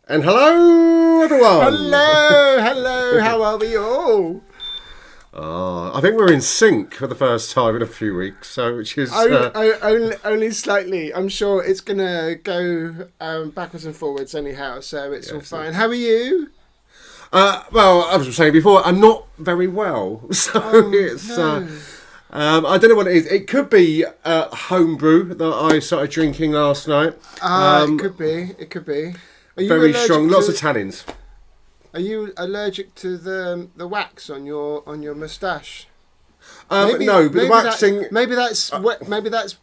And hello, everyone. Hello. How are we all? I think we're in sync for the first time in a few weeks, so which is only slightly. I'm sure it's gonna go backwards and forwards anyhow, so it's all fine. How are you? Well, I was saying before, I'm not very well, so I don't know what it is. It could be homebrew that I started drinking last night. It could be. Are you very strong, lots of tannins. Are you allergic to the wax on your moustache? No, but the waxing. Maybe that's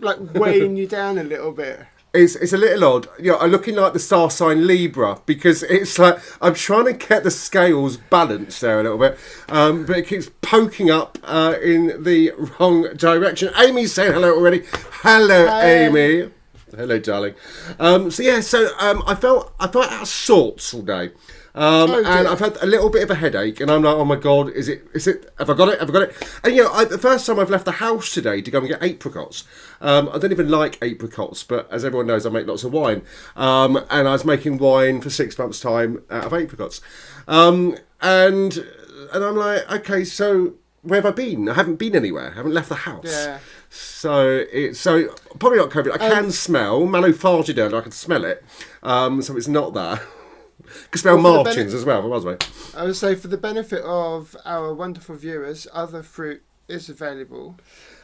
like weighing you down a little bit. It's a little odd. I'm looking like the star sign Libra because it's like I'm trying to get the scales balanced there a little bit, but it keeps poking up in the wrong direction. Amy's saying hello already. Hello, Amy. Hello, darling. I felt out of sorts all day. And I've had a little bit of a headache, and I'm like, oh my god, is it? Have I got it? And the first time I've left the house today to go and get apricots. I don't even like apricots, but as everyone knows, I make lots of wine. And I was making wine for 6 months' time out of apricots. And I'm like, okay, so where have I been? I haven't been anywhere. I haven't left the house. Yeah. So probably not COVID. I can smell. Mano farted earlier. I can smell it. So it's not that. I can smell Martins as well. I would say for the benefit of our wonderful viewers, other fruit is available.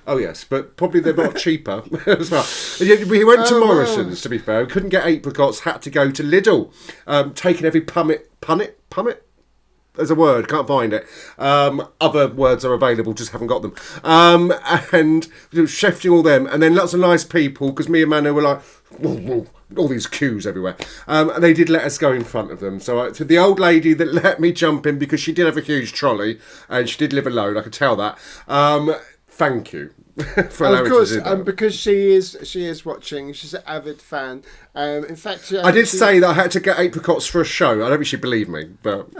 Oh yes, but probably they're not cheaper as well. We went to Morrison's, to be fair. We couldn't get apricots. Had to go to Lidl. Taking every punnit. There's a word, can't find it. Other words are available, just haven't got them. And chefing all them, and then lots of nice people, because me and Manu were like, whoa, all these queues everywhere. And they did let us go in front of them. So to the old lady that let me jump in, because she did have a huge trolley, and she did live alone, I could tell that. Thank you. Of course, because she is watching. She's an avid fan. In fact, I did say that I had to get apricots for a show. I don't think she believed me, but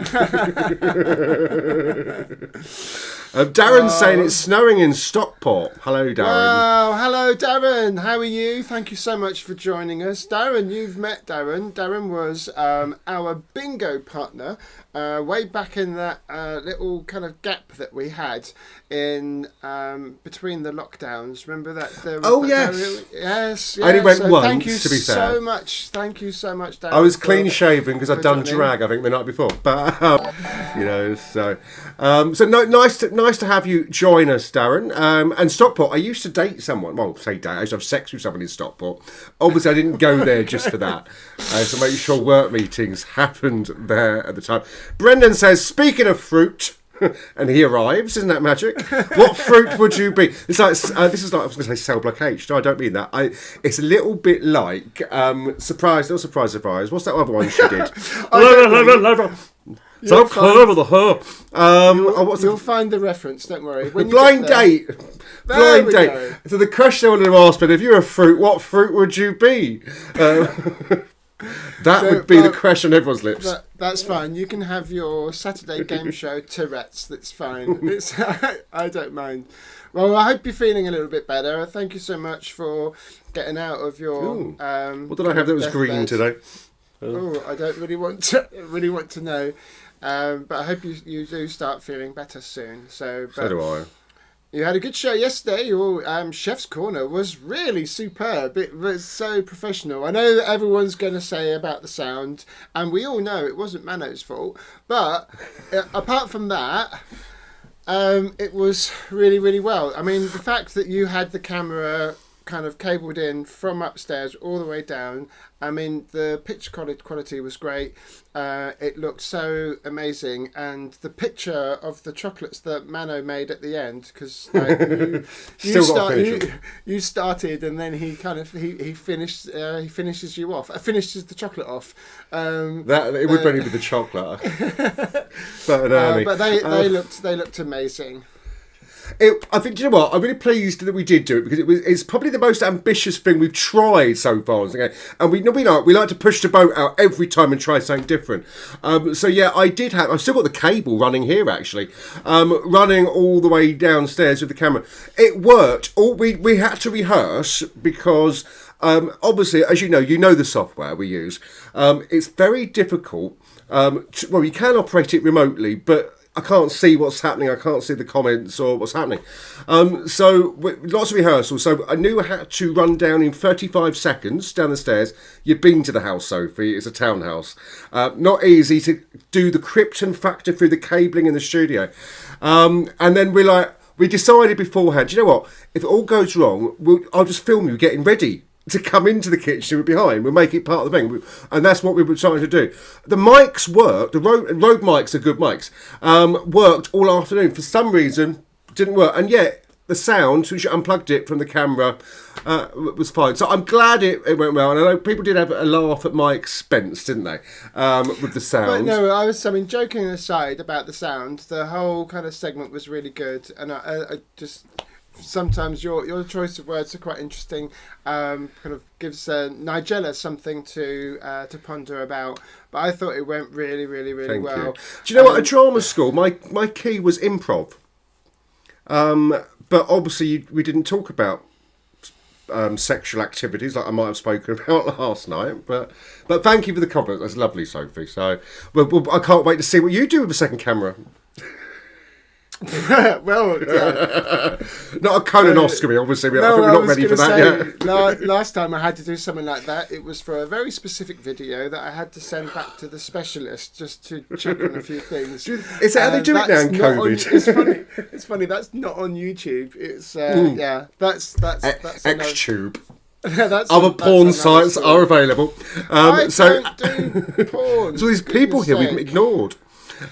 Darren's saying it's snowing in Stockport. Hello, Darren. Wow, hello, Darren. How are you? Thank you so much for joining us, Darren. You've met Darren. Darren was our bingo partner way back in that little kind of gap that we had in between the lockdowns. Remember that? Yes. I only went once, to be fair. Thank you so much, Darren. I was clean shaven because I'd done drag, I think, the night before. But nice to have you join us, Darren. And Stockport, I used to date someone. Well, I used to have sex with someone in Stockport. Obviously, I didn't go there just for that. So make sure work meetings happened there at the time. Brendan says, speaking of fruit. And he arrives, isn't that magic? What fruit would you be? It's like this is like I was going to say cell block H. No, I don't mean that. It's a little bit like surprise. What's that other one she did? So clever the her. You'll find the reference. Don't worry. Blind date. So the question I wanted to ask, but if you're a fruit, what fruit would you be? That would be the question on everyone's lips. That's fine. You can have your Saturday game show Tourette's. That's fine. I don't mind. Well, I hope you're feeling a little bit better. Thank you so much for getting out of your. What did I have that was green today? I don't really want to know. But I hope you do start feeling better soon. So do I. You had a good show yesterday. Your Chef's Corner was really superb. It was so professional. I know that everyone's going to say about the sound, and we all know it wasn't Mano's fault. But apart from that, it was really, really well. I mean, the fact that you had the camera kind of cabled in from upstairs all the way down. I mean, the picture quality was great. It looked so amazing, and the picture of the chocolates that Mano made at the end, because you started, and then he kind of he finished. He finishes you off. Finishes the chocolate off. That it would only be the chocolate, but they looked amazing. I think, you know what, I'm really pleased that we did do it, because it's probably the most ambitious thing we've tried so far. Okay? And we like to push the boat out every time and try something different. I've still got the cable running here, actually, running all the way downstairs with the camera. It worked. We had to rehearse because obviously, as you know the software we use. It's very difficult. Well, you can operate it remotely, but I can't see what's happening. I can't see the comments or what's happening. So lots of rehearsals. So I knew I had to run down in 35 seconds down the stairs. You've been to the house, Sophie. It's a townhouse. Not easy to do the Krypton factor through the cabling in the studio. And then we decided beforehand, do you know what? If it all goes wrong, I'll just film you getting ready to come into the kitchen behind. We'll make it part of the thing. And that's what we were trying to do. The mics worked. The road mics are good mics. Worked all afternoon. For some reason, didn't work. And yet, the sound, which unplugged it from the camera, was fine. So I'm glad it went well. And I know people did have a laugh at my expense, didn't they? With the sound. But no, joking aside about the sound, the whole kind of segment was really good. And I just... Sometimes your choice of words are quite interesting. Kind of gives Nigella something to ponder about. But I thought it went really, really, really Thank well. You. Do you know what? At drama school, my key was improv. But obviously, we didn't talk about sexual activities like I might have spoken about last night. But thank you for the compliment. That's lovely, Sophie. So I can't wait to see what you do with the second camera. Well, yeah. Not a colonoscopy, obviously. I think we're not ready for that yet. Last time I had to do something like that, it was for a very specific video that I had to send back to the specialist just to check on a few things. Is that how they do it now in COVID? It's funny. That's not on YouTube. It's yeah. That's Xtube. Other porn sites are available. I don't do porn. So these people here we've ignored.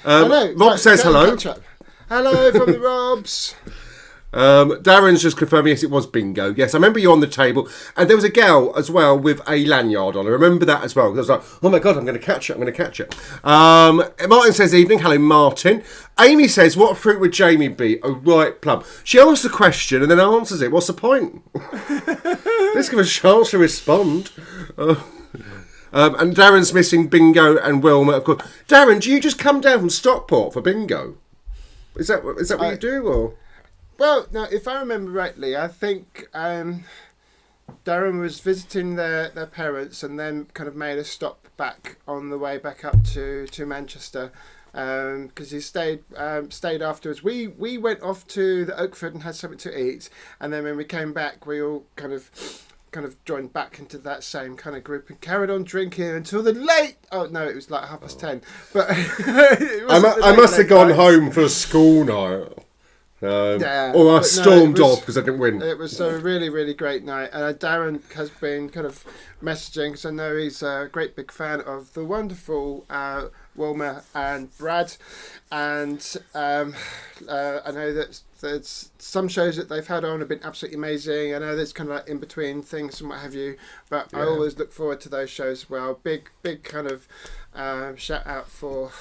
Rob says hello. Hello from the Robs. Darren's just confirming, yes, it was bingo. Yes, I remember you on the table. And there was a gal as well with a lanyard on. I remember that as well. Because I was like, oh my God, I'm going to catch it. Martin says, evening. Hello, Martin. Amy says, what fruit would Jamie be? A ripe plum. She asks the question and then answers it. What's the point? Let's give her a chance to respond. And Darren's missing bingo and Wilma, of course. Darren, do you just come down from Stockport for bingo? Is that what you do, or? Well, no. If I remember rightly, I think Darren was visiting their parents and then kind of made a stop back on the way back up to Manchester because he stayed afterwards. We went off to the Oakford and had something to eat, and then when we came back, we all kind of joined back into that same kind of group and carried on drinking until the late... Oh, no, it was like 10:30. But I must have gone home for a school night. Or I stormed off because I didn't win. It was a really, really great night. And Darren has been kind of messaging, because I know he's a great big fan of the wonderful Wilma and Brad. And I know that there's some shows that they've had on have been absolutely amazing. I know there's kind of like in between things and what have you, but I always look forward to those shows as well. Big kind of shout out for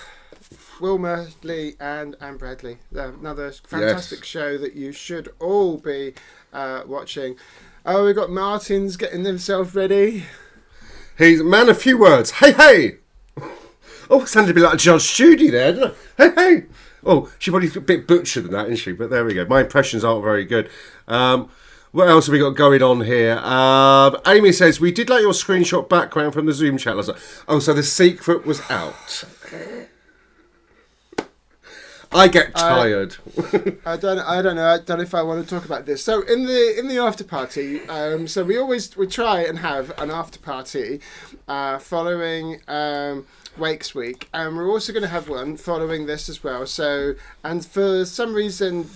Wilma, Lee and Bradley. Another fantastic show that you should all be watching. Oh, we've got Martin's getting himself ready. He's man of few words. Hey! Oh, it sounded a bit like Judge Judy there, didn't it? Hey! Oh, she's probably a bit butcher than that, isn't she? But there we go. My impressions aren't very good. What else have we got going on here? Amy says, we did like your screenshot background from the Zoom chat last night. Oh, so the secret was out. I get tired. I don't know. I don't know if I want to talk about this. So in the after party, so we try and have an after party following Wakes Week, and we're also going to have one following this as well. So, and for some reason,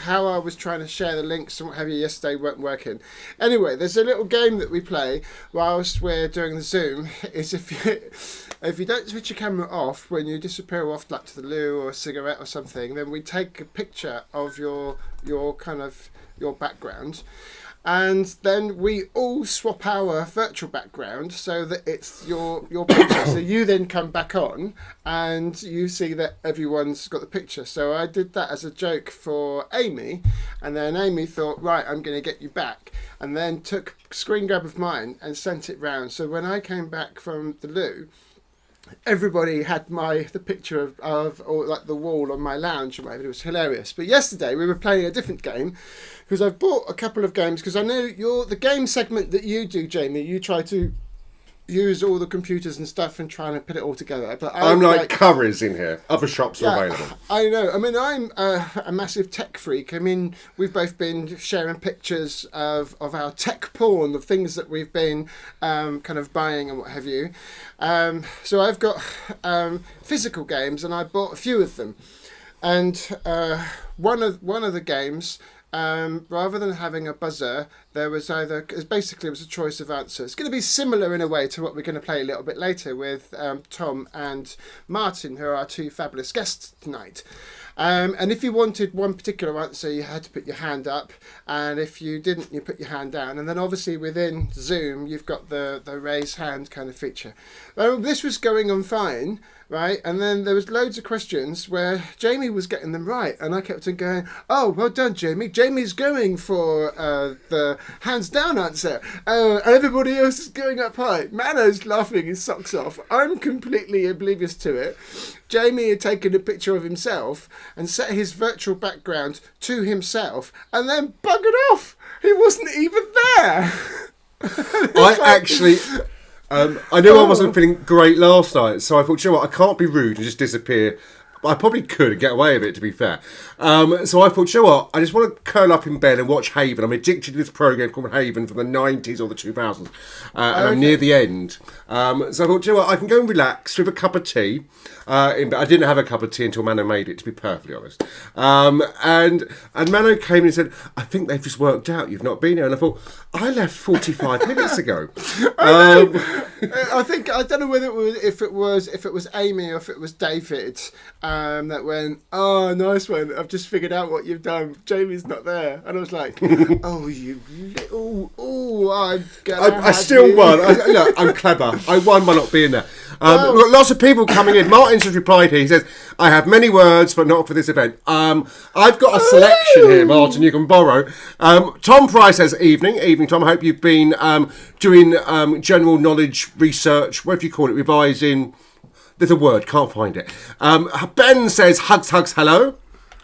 how I was trying to share the links and what have you yesterday weren't working. Anyway, there's a little game that we play whilst we're doing the Zoom. Is if you don't switch your camera off when you disappear off, like to the loo or a cigarette or something, then we take a picture of your background. And then we all swap our virtual background so that it's your picture. So you then come back on and you see that everyone's got the picture. So I did that as a joke for Amy. And then Amy thought, right, I'm going to get you back. And then took a screen grab of mine and sent it round. So when I came back from the loo, everybody had the picture of or like the wall on my lounge or whatever. It was hilarious. But yesterday we were playing a different game because I've bought a couple of games because I know the game segment that you do, Jamie. You try to use all the computers and stuff and try and put it all together. But I'm like Curry's in here. Other shops are available. I know. I mean, I'm a massive tech freak. I mean, we've both been sharing pictures of our tech porn, the things that we've been kind of buying and what have you. So I've got physical games, and I bought a few of them. And one of the games, rather than having a buzzer, there was basically it was a choice of answers. It's going to be similar in a way to what we're going to play a little bit later with Tom and Martin, who are our two fabulous guests tonight. And if you wanted one particular answer, you had to put your hand up, and if you didn't, you put your hand down. And then obviously within Zoom, you've got the raise hand kind of feature. This was going on fine, right? And then there was loads of questions where Jamie was getting them right, and I kept on going, "Oh, well done, Jamie. Jamie's going for the hands down answer. And everybody else is going up high." Mano's laughing his socks off. I'm completely oblivious to it. Jamie had taken a picture of himself and set his virtual background to himself and then buggered off. He wasn't even there. I knew I wasn't feeling great last night, so I thought, you know what, I can't be rude and just disappear. I probably could get away with it, to be fair. So I thought, you know what, I just want to curl up in bed and watch Haven. I'm addicted to this programme called Haven from the 90s or the 2000s. And I'm near the end. So I thought, you know what, I can go and relax with a cup of tea. I didn't have a cup of tea until Mano made it, to be perfectly honest. And Mano came and said, "I think they've just worked out you've not been here." And I thought, I left 45 minutes ago. I don't know whether if it was Amy or if it was David that went, "Oh, nice one. I've just figured out what you've done. Jamie's not there." And I was like, "Oh, you little, I still won. Look, I'm clever. I won by not being there." We've got lots of people coming in. Martin's just replied here. He says, "I have many words, but not for this event." I've got a selection here, Martin, you can borrow. Tom Price says, Evening, Tom. I hope you've been doing general knowledge research, whatever you call it, revising. There's a word, can't find it. Ben says, hugs, hello.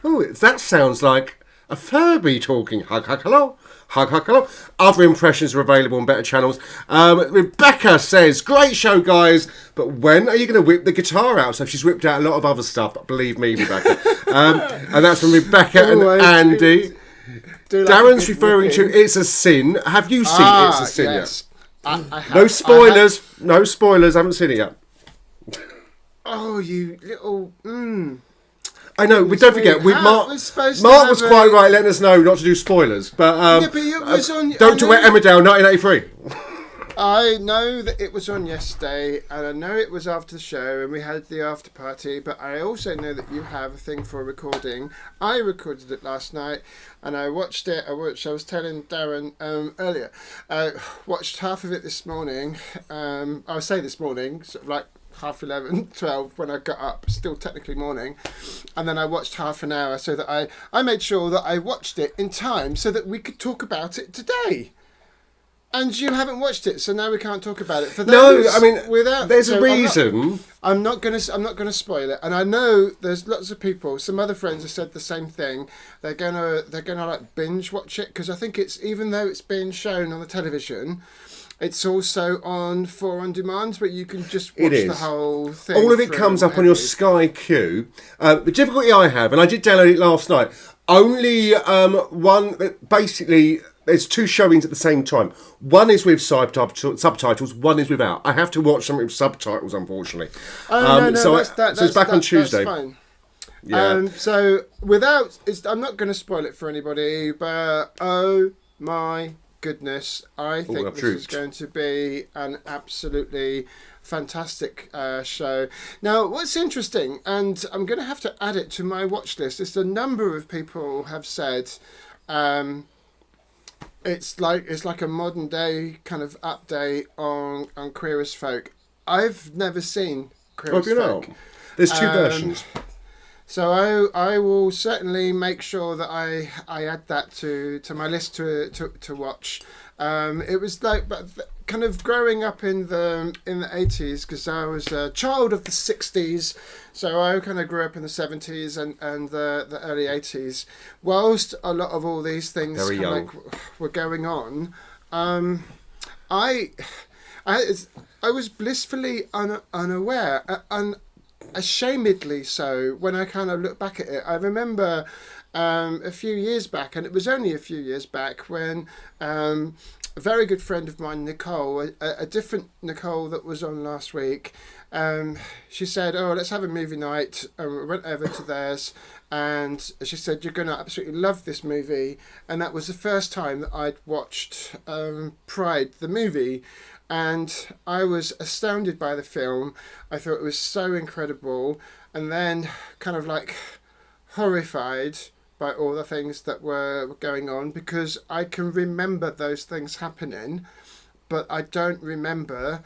Oh, that sounds like a Furby talking. Hug, hello. Hug, hello. Other impressions are available on better channels. Rebecca says, "Great show, guys, but when are you going to whip the guitar out?" So she's whipped out a lot of other stuff, believe me, Rebecca. And that's from Rebecca and Andy. Darren's referring to It's a Sin. Have you seen It's a Sin yes. yet? I have. No spoilers. No spoilers. I haven't seen it yet. Oh, you little... I know, but don't forget, Mark was quite right letting us know not to do spoilers. But, but it was on, Don't to Wet Emmerdale, 1983. I know that it was on yesterday, and I know it was after the show, and we had the after party, but I also know that you have a thing for recording. I recorded it last night, and I watched it. I was telling Darren earlier. I watched half of it this morning. I'll say this morning, sort of like 11:30, 12 when I got up, still technically morning, and then I watched half an hour so that I made sure that I watched it in time so that we could talk about it today. And you haven't watched it, so now we can't talk about it. For those, no, I mean, there's a reason. I'm not gonna spoil it, and I know there's lots of people. Some other friends have said the same thing. They're gonna like binge watch it because I think it's, even though it's being shown on the television, it's also on demand, but you can just watch the whole thing. All of it comes up on your Sky Q. The difficulty I have, and I did download it last night, only one, basically, there's two showings at the same time. One is with subtitles, one is without. I have to watch something with subtitles, unfortunately. No, so it's back on Tuesday. That's fine. Yeah. So I'm not going to spoil it for anybody, but oh my goodness, I think this is going to be an absolutely fantastic show. Now, what's interesting, and I'm going to have to add it to my watch list, is a number of people have said it's like a modern day kind of update on Queer as Folk. I've never seen Queer as Folk. There's two versions. So I will certainly make sure that I add that to my list to watch. It was like kind of growing up in the 80s, because I was a child of the 60s, so I kind of grew up in the 70s and the early 80s. Whilst a lot of all these things kind of like were going on, I was blissfully unaware, unashamedly so. When I kind of look back at it, I remember a few years back, and it was only a few years back, when a very good friend of mine, Nicole, a different Nicole that was on last week, she said, "Oh, let's have a movie night." And we went over to theirs, and she said, "You're going to absolutely love this movie." And that was the first time that I'd watched Pride, the movie. And I was astounded by the film. I thought it was so incredible. And then kind of like horrified by all the things that were going on, because I can remember those things happening, but I don't remember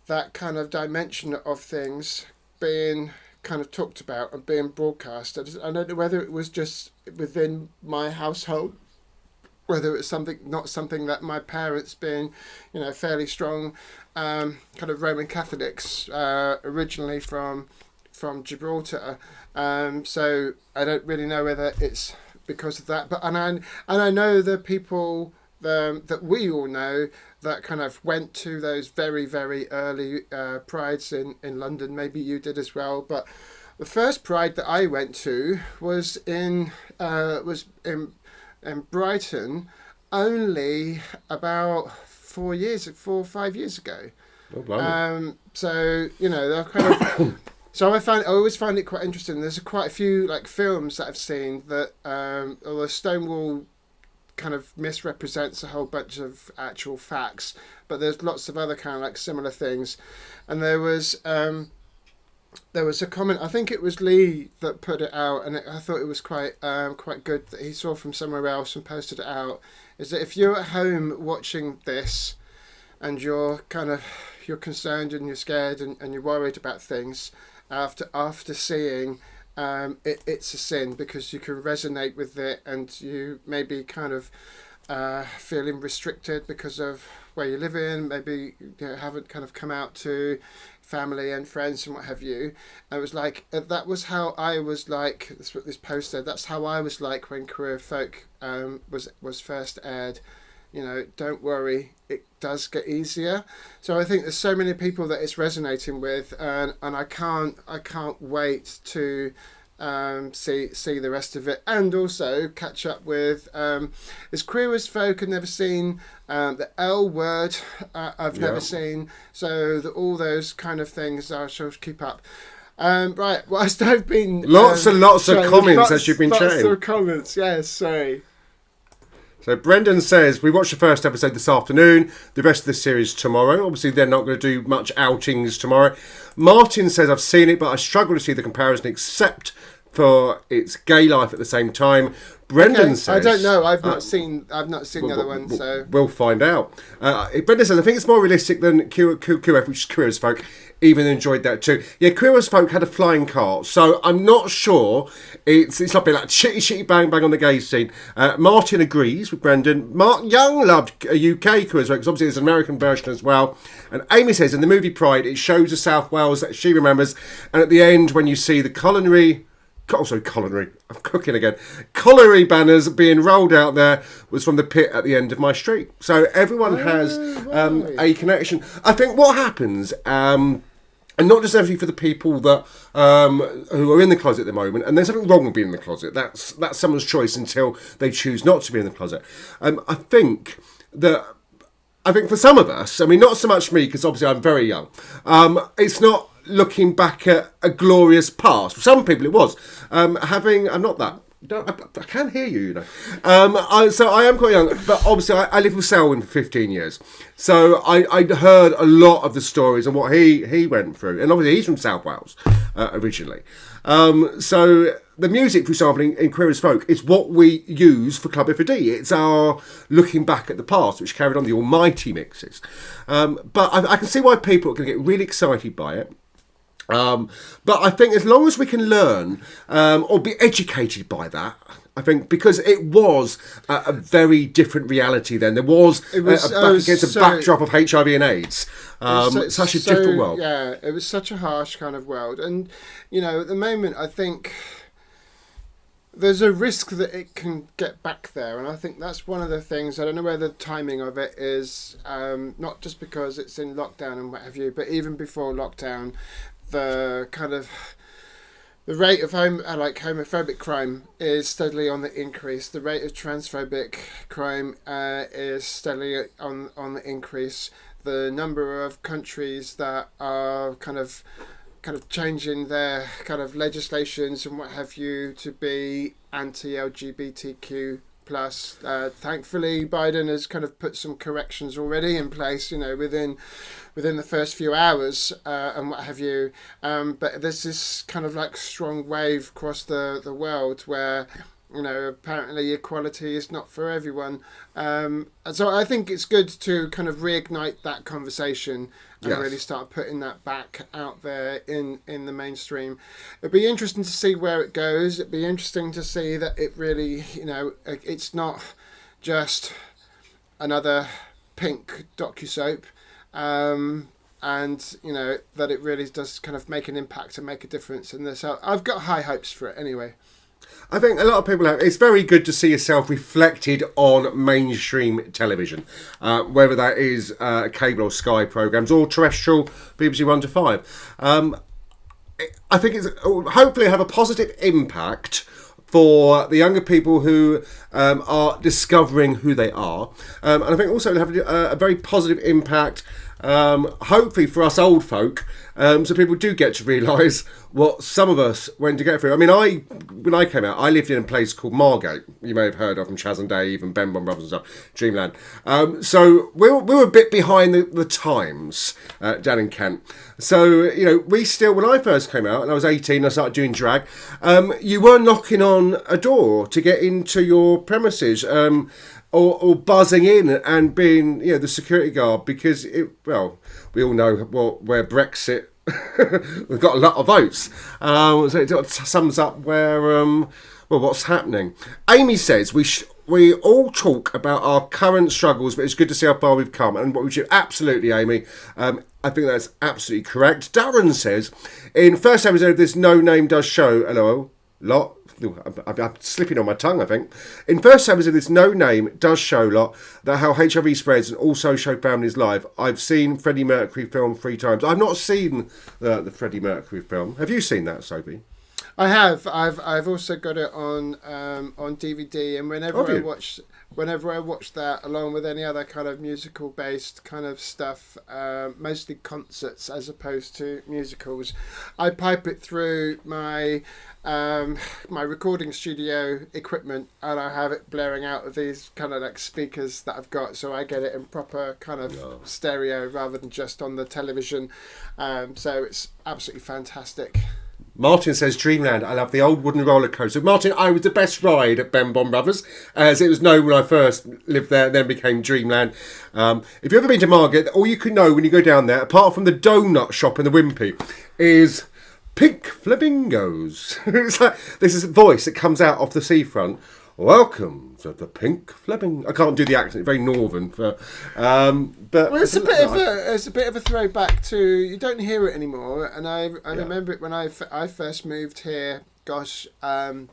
that kind of dimension of things being kind of talked about and being broadcast. I don't know whether it was just within my household, whether it's not something that my parents, being, fairly strong kind of Roman Catholics, originally from Gibraltar, so I don't really know whether it's because of that. But and I know the people that we all know that kind of went to those very, very early prides in London. Maybe you did as well. But the first pride that I went to was in Brighton, only about 4 or 5 years ago. Oh, blimey. So they're kind of. So I always find it quite interesting. There's quite a few like films that I've seen that, although Stonewall kind of misrepresents a whole bunch of actual facts, but there's lots of other kind of like similar things. And there was a comment, I think it was Lee that put it out, and I thought it was quite good, that he saw from somewhere else and posted it out, is that if you're at home watching this and you're concerned and you're scared and you're worried about things, after seeing it's a sin, because you can resonate with it, and you maybe kind of feeling restricted because of where you live in, maybe haven't kind of come out to family and friends and what have you. And it was like, that was how I was like, that's what this post said, that's how I was like when Queer Folk was first aired. Don't worry, it does get easier. So I think there's so many people that it's resonating with, and I can't wait to see the rest of it, and also catch up with as Queer as Folk. I've never seen the L Word. I've never seen. So all those kind of things I shall keep up. Right, whilst I've been lots and lots of comments as you've been chatting. Lots of comments, yes. Sorry. So Brendan says, we watched the first episode this afternoon, the rest of the series tomorrow. Obviously, they're not going to do much outings tomorrow. Martin says, I've seen it, but I struggle to see the comparison except for its gay life at the same time. Brendan says, I don't know. I've not seen the other one, so we'll find out. Brendan says, I think it's more realistic than QF, which is Queer as Folk. Even enjoyed that too. Yeah, Queer as Folk had a flying cart, so I'm not sure. It's not been like shitty bang bang on the gay scene. Martin agrees with Brendan. Mark Young loved UK Queer as Folk, because obviously there's an American version as well. And Amy says, in the movie Pride, it shows the South Wales that she remembers, and at the end when you see the culinary banners being rolled out there was from the pit at the end of my street. So everyone has a connection. I think what happens, and not just necessarily for the people that who are in the closet at the moment, and there's nothing wrong with being in the closet. That's someone's choice until they choose not to be in the closet. I think for some of us, I mean, not so much me, because obviously I'm very young. It's not looking back at a glorious past. For some people it was. I'm not that. I can't hear you, so I am quite young, but obviously I lived with Selwyn for 15 years. So I heard a lot of the stories and what he went through. And obviously he's from South Wales originally. So the music, for example, in Queer as Folk is what we use for Club F.O.D. It's our looking back at the past, which carried on the almighty mixes. But I can see why people are going to get really excited by it. But I think as long as we can learn or be educated by that, I think, because it was a very different reality then. There was, against a backdrop of HIV and AIDS. Such a different world. Yeah, it was such a harsh kind of world. And, at the moment, I think there's a risk that it can get back there. And I think that's one of the things. I don't know where the timing of it is, not just because it's in lockdown and what have you, but even before lockdown, the kind of... The rate of homophobic crime is steadily on the increase. The rate of transphobic crime is steadily on the increase. The number of countries that are kind of changing their kind of legislations and what have you to be anti-LGBTQ plus. Thankfully, Biden has kind of put some corrections already in place, within the first few hours and what have you. But there's this kind of like strong wave across the world where, apparently equality is not for everyone. And so I think it's good to kind of reignite that conversation and really start putting that back out there in the mainstream. It'd be interesting to see where it goes. It'd be interesting to see that it really, it's not just another pink docusoap. And that it really does kind of make an impact and make a difference in this. So I've got high hopes for it anyway. I think a lot of people have. It's very good to see yourself reflected on mainstream television, whether that is cable or Sky programmes or terrestrial BBC 1 to 5. I think it's hopefully have a positive impact for the younger people who are discovering who they are. And I think also it'll have a very positive impact, hopefully for us old folk, so people do get to realise what some of us went to get through. I mean, when I came out, I lived in a place called Margate. You may have heard of from Chaz and Dave and Ben Bon Brothers and stuff, Dreamland. So we were a bit behind the times down in Kent. So, we still, when I first came out and I was 18, I started doing drag, you were knocking on a door to get into your premises, or buzzing in and being, the security guard, because we all know where Brexit, we've got a lot of votes. So it sums up where, what's happening. Amy says we all talk about our current struggles, but it's good to see how far we've come and what we should. Absolutely, Amy. I think that's absolutely correct. Darren says, in first episode, this No Name Does Show, LOL, lot. I'm slipping on my tongue, I think. In first episode, this No Name Does Show that how HIV spreads and also show families live. I've seen Freddie Mercury film 3 times. I've not seen the Freddie Mercury film. Have you seen that, Sophie? I have. I've also got it on DVD, and whenever I watch that, along with any other kind of musical based kind of stuff, mostly concerts as opposed to musicals, I pipe it through my recording studio equipment, and I have it blaring out of these kind of like speakers that I've got, so I get it in proper kind of stereo rather than just on the television. So it's absolutely fantastic. Martin says, Dreamland, I love the old wooden roller coaster. Martin, I was the best ride at Ben Bon Brothers, as it was known when I first lived there, then became Dreamland. If you've ever been to Margate, all you can know when you go down there, apart from the donut shop in the Wimpy, is pink flamingos. It's like, this is a voice that comes out off the seafront. Welcome to the pink flamingo. I can't do the accent; very northern. But it's a bit of a throwback to. You don't hear it anymore, and I remember it when I first moved here. Gosh, about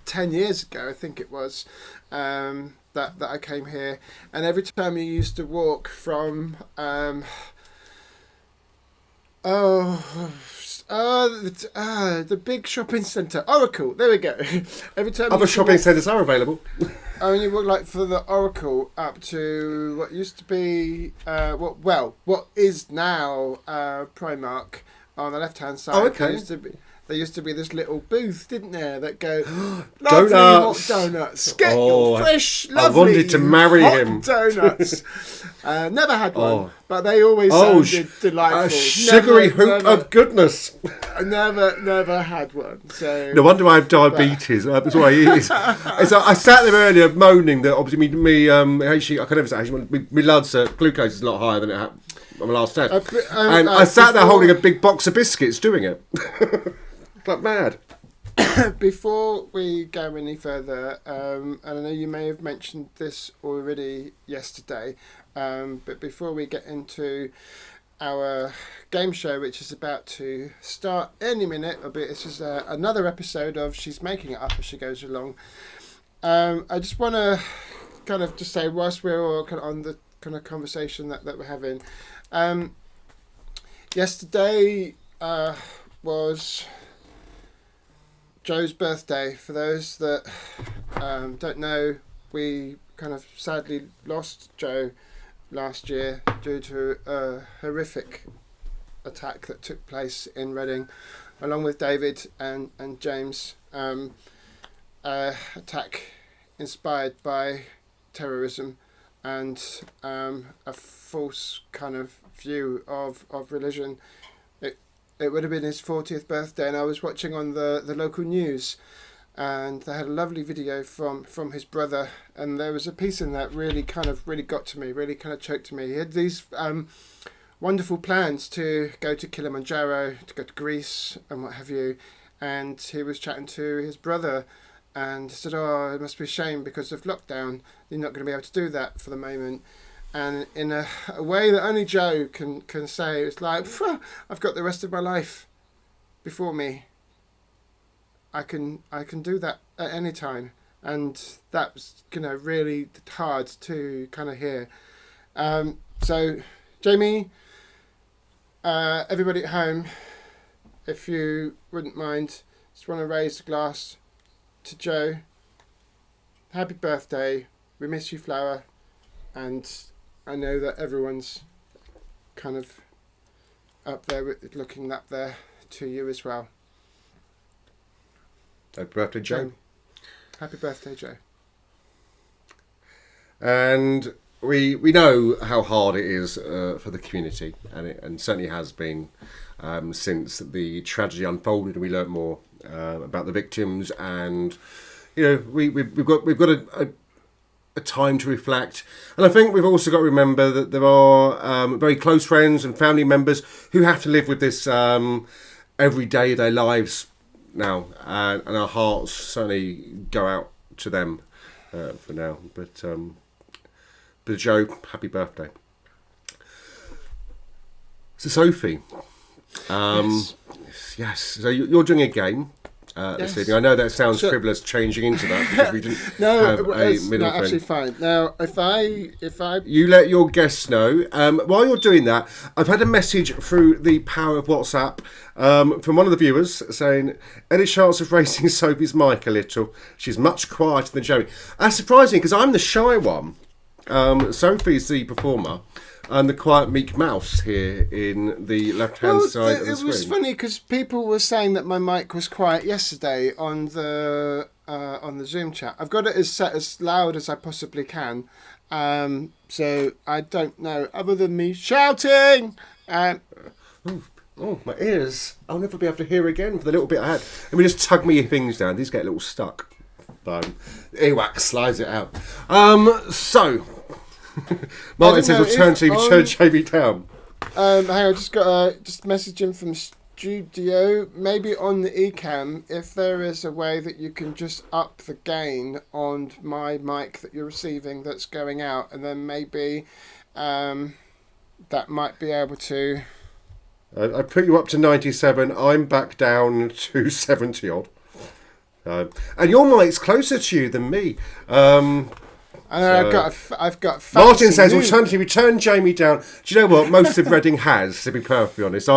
10 years ago, I think it was. That I came here, and every time you used to walk from the big shopping centre, Oracle. There we go. Every time other shopping centres are available. And you walk like for the Oracle up to what used to be what is now Primark on the left hand side. Oh, okay. There used to be this little booth, didn't there, that go, lovely hot donuts. Get your fresh, lovely I wanted to marry him. Donuts. Never had one, but they always sounded delightful. A sugary hoop of goodness. I never had one. So no wonder I have diabetes. That's why I eat. I sat there earlier moaning that obviously I can never say my blood glucose is a lot higher than it had on my last test. I sat there holding a big box of biscuits doing it. Like mad. Before we go any further, and I know you may have mentioned this already yesterday, but before we get into our game show, which is about to start any minute, albeit this is another episode of She's Making It Up as she goes along, I just want to kind of just say, whilst we're all kind of on the kind of conversation that we're having, yesterday was Joe's birthday. For those that don't know, we kind of sadly lost Joe last year due to a horrific attack that took place in Reading, along with David and James. Attack inspired by terrorism and a false kind of view of religion. It would have been his 40th birthday, and I was watching on the local news, and they had a lovely video from his brother, and there was a piece in that really got to me, really kind of choked to me. He had these wonderful plans to go to Kilimanjaro, to go to Greece and what have you, and he was chatting to his brother and said, "Oh, it must be a shame because of lockdown, you're not going to be able to do that for the moment." And in a way that only Joe can say, it's like, I've got the rest of my life before me. I can do that at any time. And that was, really hard to kind of hear. So, Jamie, everybody at home, if you wouldn't mind, just want to raise a glass to Joe. Happy birthday. We miss you, Flower. And I know that everyone's kind of up there, looking up there to you as well. Happy birthday, Joe. Happy birthday, Joe. And we know how hard it is for the community, and certainly has been since the tragedy unfolded, and we learnt more about the victims. And we've got a time to reflect, and I think we've also got to remember that there are very close friends and family members who have to live with this every day of their lives now, and our hearts certainly go out to them for now. But Joe, happy birthday. So Sophie, yes. So you're doing a game. This evening. I know that sounds frivolous, changing into that because we didn't have a middle thing. Actually fine. Now, if I you let your guests know. While you're doing that, I've had a message through the power of WhatsApp from one of the viewers saying, "Any chance of raising Sophie's mic a little? She's much quieter than Joey." That's surprising because I'm the shy one. Sophie's the performer. And the quiet meek mouse here in the left-hand side of the screen. It was funny because people were saying that my mic was quiet yesterday on the Zoom chat. I've got it set as loud as I possibly can, so I don't know. Other than me shouting, oh, my ears! I'll never be able to hear again for the little bit I had. Let me just tug my things down. These get a little stuck. Earwax slides it out. So. Martin says return JB Town. Hang on, just got just messaging from studio. Maybe on the eCam, if there is a way that you can just up the gain on my mic that you're receiving that's going out, and then maybe that might be able to. I put you up to 97. I'm back down to 70 odd. And your mic's closer to you than me. I've got. Martin says, alternatively, return Jamie down. Do you know what? Most of Reading has, to be perfectly honest.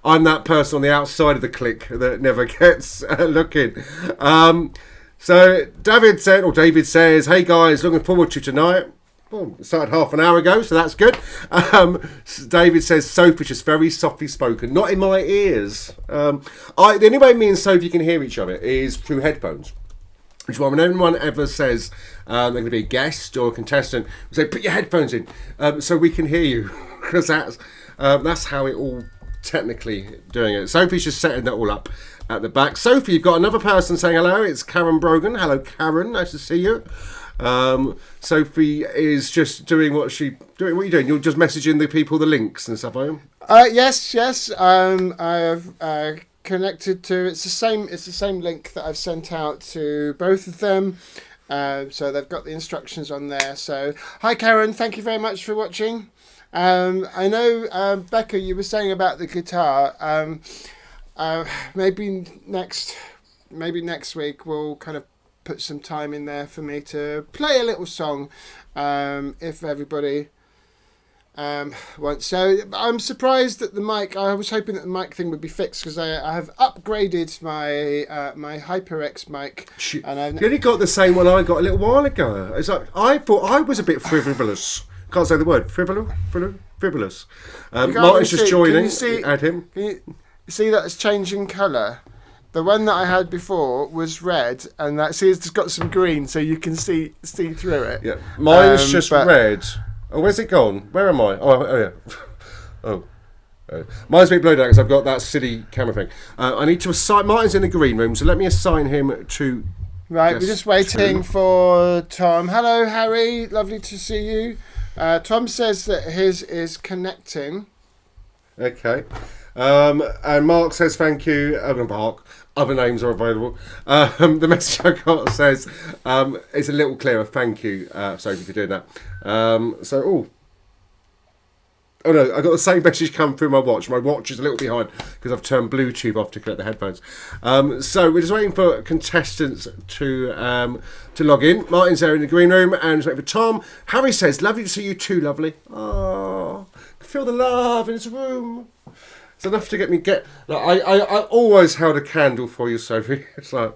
I'm that person on the outside of the clique that never gets looking. So David says, "Hey guys, looking forward to tonight." Well, it started half an hour ago, so that's good. David says, "Sophie just very softly spoken, not in my ears." The only way me and Sophie can hear each other is through headphones. Which is why when anyone ever says they're going to be a guest or a contestant, we say, "Put your headphones in so we can hear you," because that's how it all technically doing it. Sophie's just setting that all up at the back. Sophie, you've got another person saying hello. It's Karen Brogan. Hello, Karen. Nice to see you. Sophie is just doing what are you doing? You're just messaging the people the links and stuff, are you? Yes. I have connected to. It's the same link that I've sent out to both of them. So they've got the instructions on there. So hi Karen, thank you very much for watching. I know Becca, you were saying about the guitar. Maybe next week we'll kind of put some time in there for me to play a little song, if everybody wants. So I'm surprised that the mic. I was hoping that the mic thing would be fixed because I have upgraded my my HyperX mic. And you only got the same one I got a little while ago. It's like I thought I was a bit frivolous. Can't say the word frivolous. Martin's just joining. Add him. Can you see that it's changing colour? The one that I had before was red, and that it's got some green, so you can see through it. Yeah, mine's just red. Oh, where's it gone? Where am I? Oh yeah. Oh. Mine's a bit blurred out because I've got that silly camera thing. I need to assign. Martin's in the green room, so let me assign him to. Right, we're just waiting for Tom. Hello, Harry. Lovely to see you. Tom says that his is connecting. Okay. And Mark says thank you. Mark. Other names are available. The message I got says it's a little clearer. Thank you, Sophie, for doing that. Oh no, I got the same message come through my watch. My watch is a little behind because I've turned Bluetooth off to connect the headphones. So we're just waiting for contestants to log in. Martin's there in the green room, and just waiting for Tom. Harry says, "Lovely to see you too, lovely." Oh, feel the love in this room. It's enough to get me I always held a candle for you, Sophie. It's like.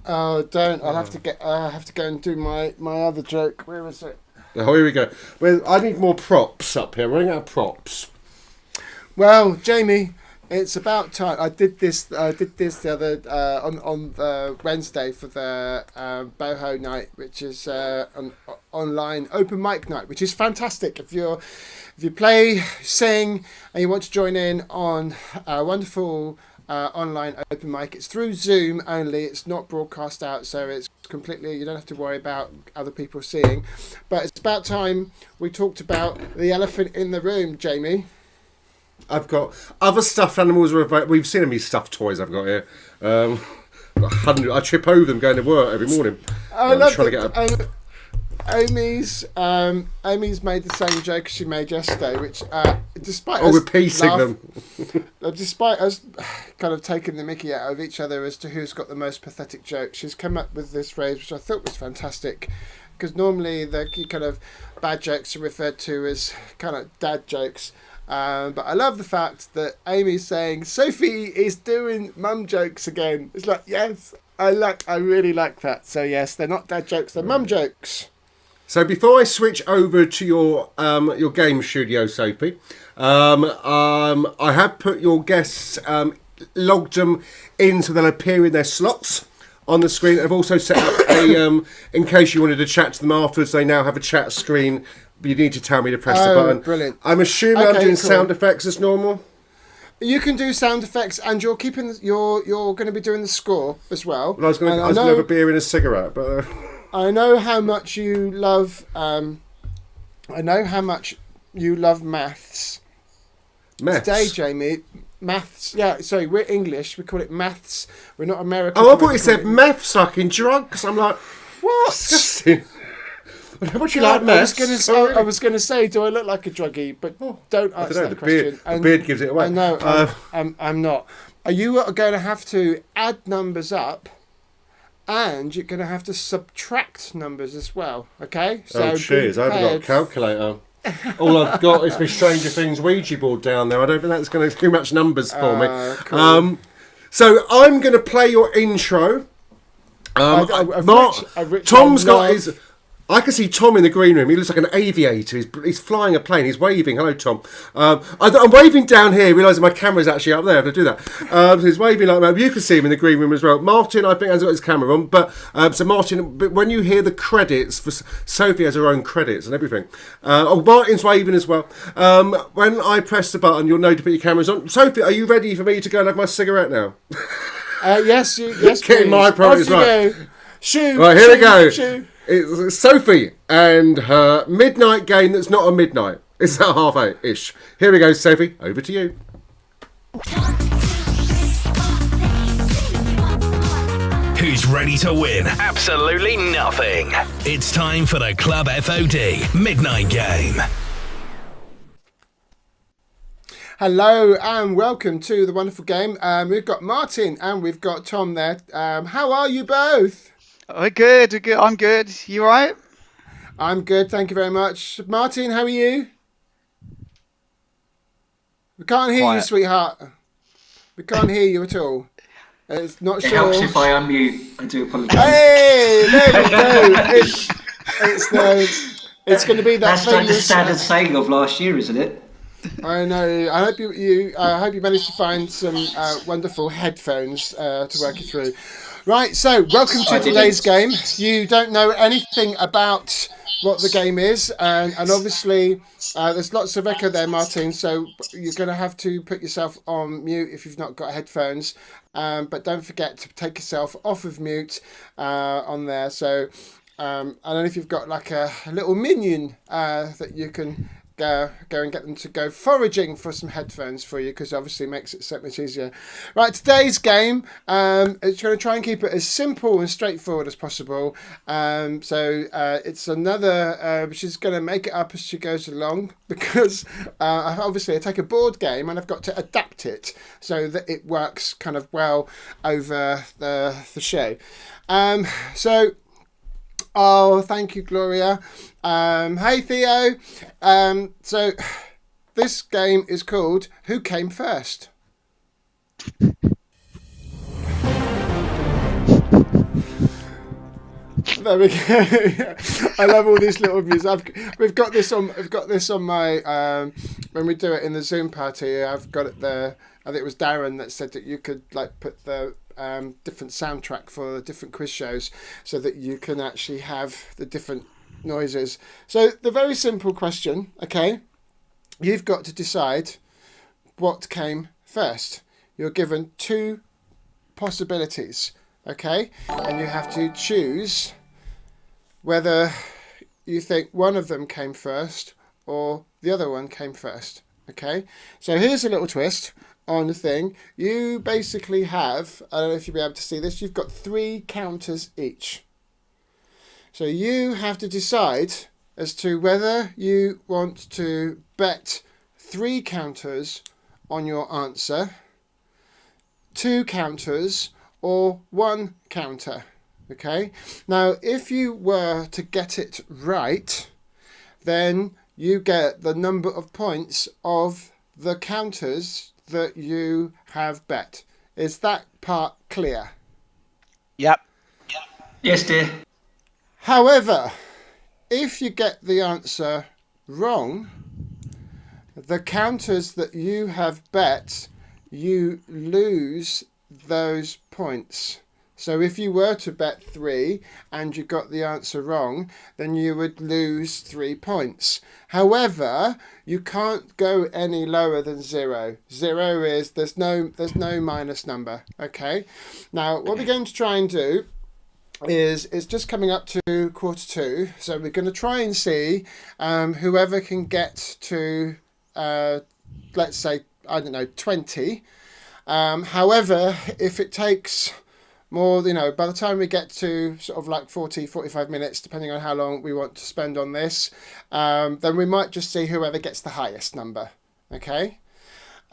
Oh, don't! I have to go and do my other joke. Where is it? Oh, here we go. Well, I need more props up here. We're running out of props. Well, Jamie, it's about time. I did this the other on Wednesday for the Boho night, which is an online open mic night, which is fantastic. If you play, sing, and you want to join in on a wonderful online open mic, it's through Zoom only. It's not broadcast out, so it's completely, you don't have to worry about other people seeing. But it's about time we talked about the elephant in the room, Jamie. I've got other stuffed animals. We've seen how many stuffed toys I've got here. Got 100. I trip over them going to work every morning. I love trying to get Amy's made the same joke she made yesterday, which despite us repeating them, despite us kind of taking the mickey out of each other as to who's got the most pathetic joke, she's come up with this phrase which I thought was fantastic, because normally the kind of bad jokes are referred to as kind of dad jokes. But I love the fact that Amy's saying Sophie is doing mum jokes again. It's like, yes, I really like that. So yes, they're not dad jokes, they're mum jokes. So before I switch over to your game studio, Sophie, I have put your guests, logged them in so they'll appear in their slots on the screen. I've also set up a, in case you wanted to chat to them afterwards, they now have a chat screen. But you need to tell me to press the button. Brilliant. I'm assuming I'm doing sound effects as normal. You can do sound effects, and you're going to be doing the score as well. Well, I was going to have a beer and a cigarette, but. I know how much you love. Maths. Maths. Today, Jamie, maths. Yeah, sorry, we're English. We call it maths. We're not American. Oh, I thought you said meth sucking drugs. I'm like, what? Disgusting. How much you like maths? I was going to say, do I look like a druggie? But don't answer that question. The beard gives it away. I know. I'm not. Are you going to have to add numbers up? And you're going to have to subtract numbers as well, okay? So cheers, I haven't got a calculator. All I've got is my Stranger Things Ouija board down there. I don't think that's going to do too much numbers for me. Cool. So I'm going to play your intro. Tom's got his... I can see Tom in the green room. He looks like an aviator. He's flying a plane. He's waving. Hello, Tom. I'm waving down here, realising my camera's actually up there. I have to do that. So he's waving like that. You can see him in the green room as well. Martin, I think, has got his camera on. But so Martin, when you hear the credits, for Sophie has her own credits and everything. Martin's waving as well. When I press the button, you'll know to put your cameras on. Sophie, are you ready for me to go and have my cigarette now? Yes, yes, Getting my priorities right. Shoo. Right, here we go. Shoo. It's Sophie and her midnight game that's not a midnight. It's at 8:30-ish. Here we go, Sophie. Over to you. who's ready to win absolutely nothing. It's time for the Club F.O.D Midnight Game. Hello and welcome to the wonderful game. We've got Martin and we've got Tom there. How are you both? Oh, good. I'm good. You all right? I'm good, thank you very much. Martin, how are you? We can't hear you, sweetheart. We can't hear you at all. It's not sure. It helps if I unmute. I do apologise. Hey, there we go. It's going to be that. That's like the standard saying of last year, isn't it? I know. I hope you managed to find some wonderful headphones to work you through. Right. So, welcome to today's game. You don't know anything about what the game is, and obviously there's lots of echo there, Martin. So you're going to have to put yourself on mute if you've not got headphones. But don't forget to take yourself off of mute on there. So I don't know if you've got like a little minion that you can go and get them to go foraging for some headphones for you, because obviously it makes it so much easier. Right, today's game, it's going to try and keep it as simple and straightforward as possible. So it's another, she's going to make it up as she goes along, because obviously I take a board game and I've got to adapt it so that it works kind of well over the show. Oh, thank you, Gloria. Hey, Theo. So this game is called Who Came First? There we go. I love all these little music. We've got this on my when we do it in the Zoom party. I've got it there. I think it was Darren that said that you could like put the different soundtrack for the different quiz shows so that you can actually have the different noises. So the very simple question, okay, you've got to decide what came first. You're given two possibilities, okay, and you have to choose whether you think one of them came first or the other one came first, okay. So here's a little twist on the thing. You basically have, I don't know if you'll be able to see this, you've got 3 counters each. So you have to decide as to whether you want to bet 3 counters on your answer, 2 counters, or 1 counter. Okay? Now, if you were to get it right, then you get the number of points of the counters that you have bet. Is that part clear? Yep. Yes, dear. However, if you get the answer wrong, the counters that you have bet, you lose those points. So if you were to bet 3 and you got the answer wrong, then you would lose 3 points. However, you can't go any lower than 0. 0 is, there's no minus number, okay? Now, what we're going to try and do is, it's just coming up to 2:45, so we're going to try and see whoever can get to, let's say, I don't know, 20. However, if it takes more, by the time we get to sort of like 45 minutes, depending on how long we want to spend on this, then we might just see whoever gets the highest number, okay?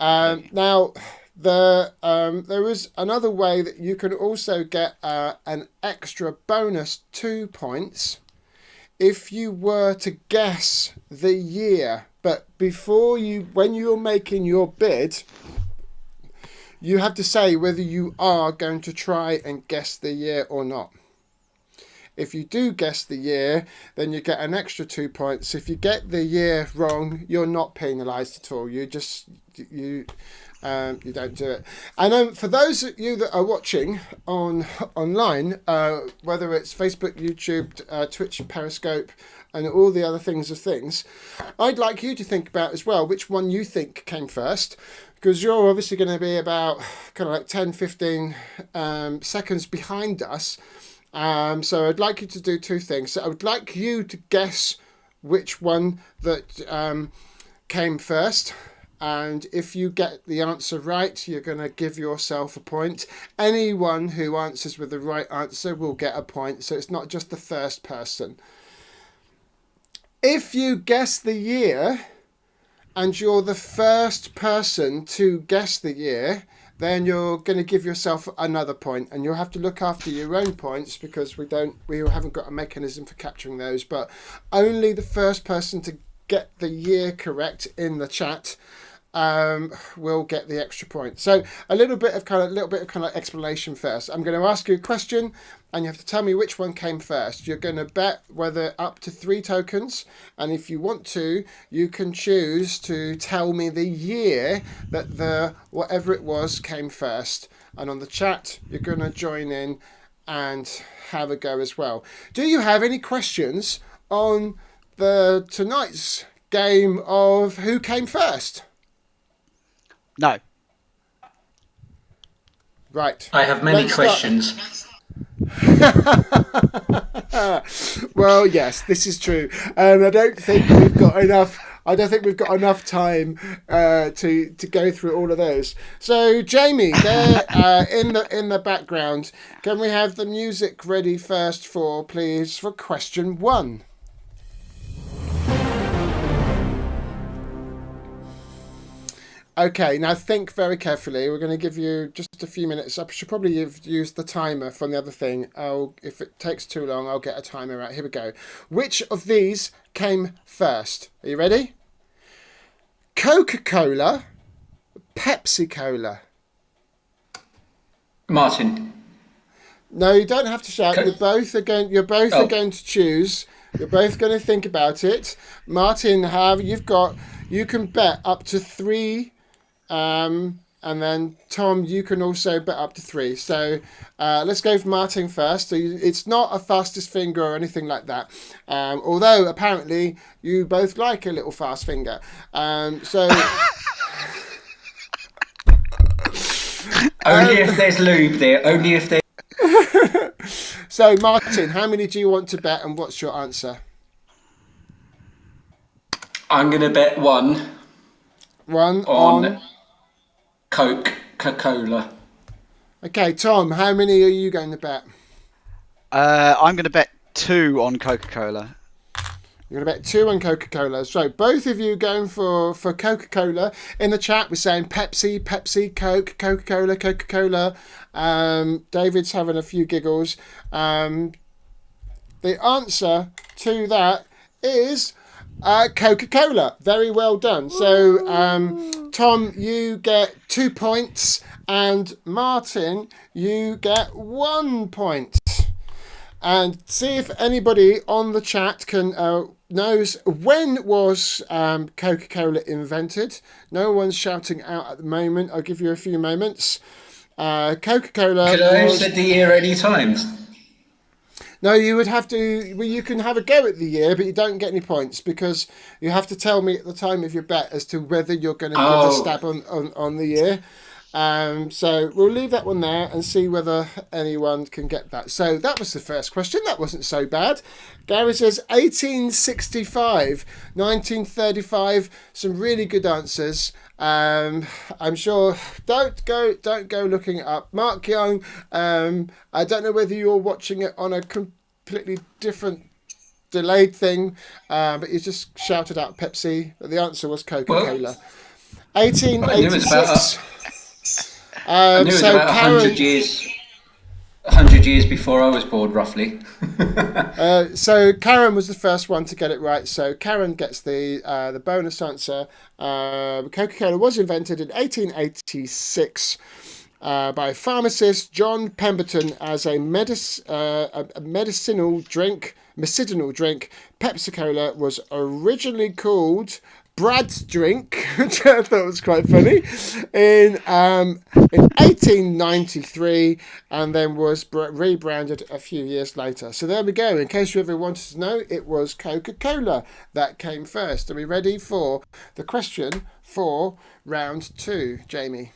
Now, there is another way that you can also get an extra bonus 2 points if you were to guess the year. But when you're making your bid, you have to say whether you are going to try and guess the year or not. If you do guess the year, then you get an extra 2 points. If you get the year wrong, you're not penalised at all. You don't do it. And for those of you that are watching online, whether it's Facebook, YouTube, Twitch, Periscope, and all the other things, I'd like you to think about as well which one you think came first, because you're obviously going to be about kind of like 10-15 seconds behind us. So I'd like you to do 2 things. So I would like you to guess which one that came first, And if you get the answer right, you're going to give yourself a point. Anyone who answers with the right answer will get a point. So it's not just the first person. If you guess the year and you're the first person to guess the year, then you're going to give yourself another point, and you'll have to look after your own points because we haven't got a mechanism for capturing those. But only the first person to get the year correct in the chat will get the extra point. So a little bit of explanation first. I'm going to ask you a question, and you have to tell me which one came first. You're going to bet whether up to 3 tokens, and if you want to, you can choose to tell me the year that the whatever it was came first. And on the chat, you're going to join in and have a go as well. Do you have any questions on tonight's game of who came first? No. Right. I have many questions. Well, yes, this is true, and I don't think we've got enough. Time to go through all of those. So, Jamie, there in the background, can we have the music ready first, for question 1? Okay, now think very carefully. We're going to give you just a few minutes. I should probably have used the timer from the other thing. If it takes too long, I'll get a timer out. Here we go. Which of these came first? Are you ready? Coca-Cola, Pepsi-Cola. Martin. No, you don't have to shout. You're both are going to choose. You're both going to think about it. Martin, you can bet up to 3. And then Tom, you can also bet up to 3. So let's go for Martin first. So it's not a fastest finger or anything like that. Although apparently you both like a little fast finger. So only if there's lube there. Only if there. So Martin, how many do you want to bet, and what's your answer? I'm gonna bet 1. 1 on Coca-Cola. Okay, Tom, how many are you going to bet? I'm going to bet 2 on Coca-Cola. You're going to bet 2 on Coca-Cola. So both of you going for Coca-Cola. In the chat, we're saying Pepsi, Coke, Coca-Cola, Coca-Cola. David's having a few giggles. The answer to that is Coca-Cola. Very well done. So Tom, you get 2 points, and Martin, you get 1 point. And see if anybody on the chat can knows when was Coca-Cola invented. No one's shouting out at the moment. I'll give you a few moments. Coca-Cola. Could I have said the year any time? No, you would have to. Well, you can have a go at the year, but you don't get any points because you have to tell me at the time of your bet as to whether you're going to give a stab on the year. So we'll leave that one there and see whether anyone can get that. So that was the first question. That wasn't so bad. Gary says 1865, 1935. Some really good answers. I'm sure. Don't go looking it up. Mark Young. I don't know whether you're watching it on a completely different delayed thing, but you just shouted out Pepsi. But the answer was Coca-Cola. 1886. I knew it was about 100 years. 100 years before I was born, roughly. So Karen was the first one to get it right. So Karen gets the bonus answer. Coca-Cola was invented in 1886 by pharmacist John Pemberton as a medicinal drink. Pepsi-Cola was originally called Brad's drink, which I thought was quite funny, in 1893, and then was rebranded a few years later. So there we go. In case you ever wanted to know, it was Coca-Cola that came first. Are we ready for the question for round 2, Jamie?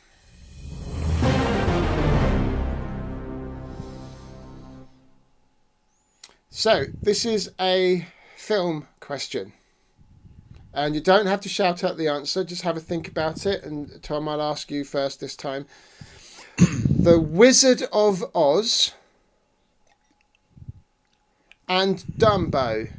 So this is a film question. And you don't have to shout out the answer. Just have a think about it. And Tom, I'll ask you first this time. The Wizard of Oz and Dumbo.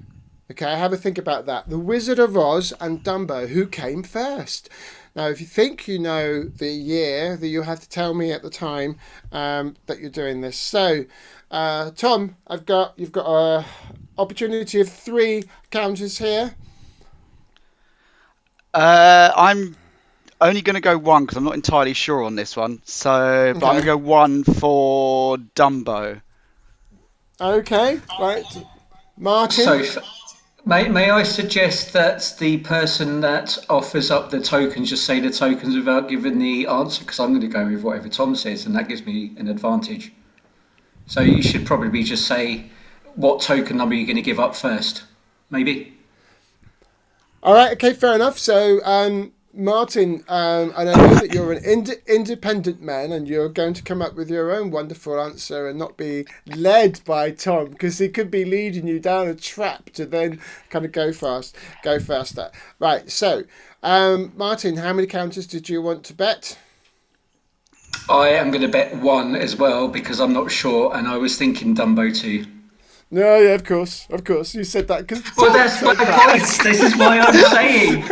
Okay, have a think about that. The Wizard of Oz and Dumbo. Who came first? Now, if you think you know the year, that you have to tell me at the time that you're doing this. So, Tom, you've got a opportunity of 3 counters here. I'm only going to go 1 because I'm not entirely sure on this one. So, but I'm going to go 1 for Dumbo. Okay, right. Martin? So, may I suggest that the person that offers up the tokens just say the tokens without giving the answer? Because I'm going to go with whatever Tom says, and that gives me an advantage. So you should probably just say what token number you're going to give up first, maybe. All right, okay, fair enough. So, Martin, and I know that you're an independent man and you're going to come up with your own wonderful answer and not be led by Tom, because he could be leading you down a trap to then kind of go faster. Right, so, Martin, how many counters did you want to bet? I am going to bet 1 as well because I'm not sure, and I was thinking Dumbo too. No, yeah, of course. You said that because. Well, that's my point. This is why I'm saying.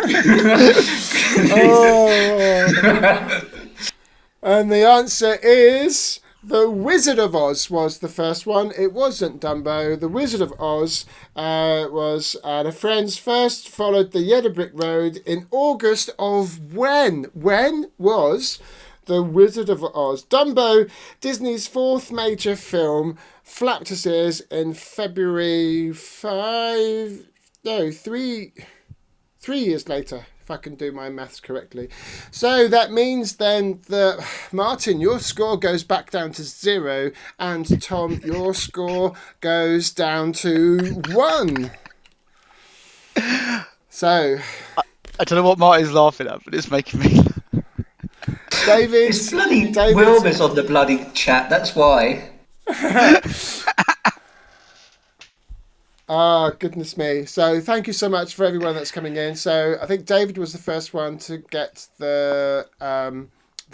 And the answer is The Wizard of Oz was the first one. It wasn't Dumbo. The Wizard of Oz was The Friends first followed the Yellow Brick Road in August of when? When was The Wizard of Oz? Dumbo, Disney's 4th major film, flapped his ears in February 3 years later, if I can do my maths correctly. So that means then that, Martin, your score goes back down to 0, and Tom, your score goes down to 1. So... I don't know what Martin's laughing at, but it's making me... David... It's bloody Wilbur's on the bloody chat, that's why. Ah, goodness me. So thank you so much for everyone that's coming in. So I think David was the first one to get the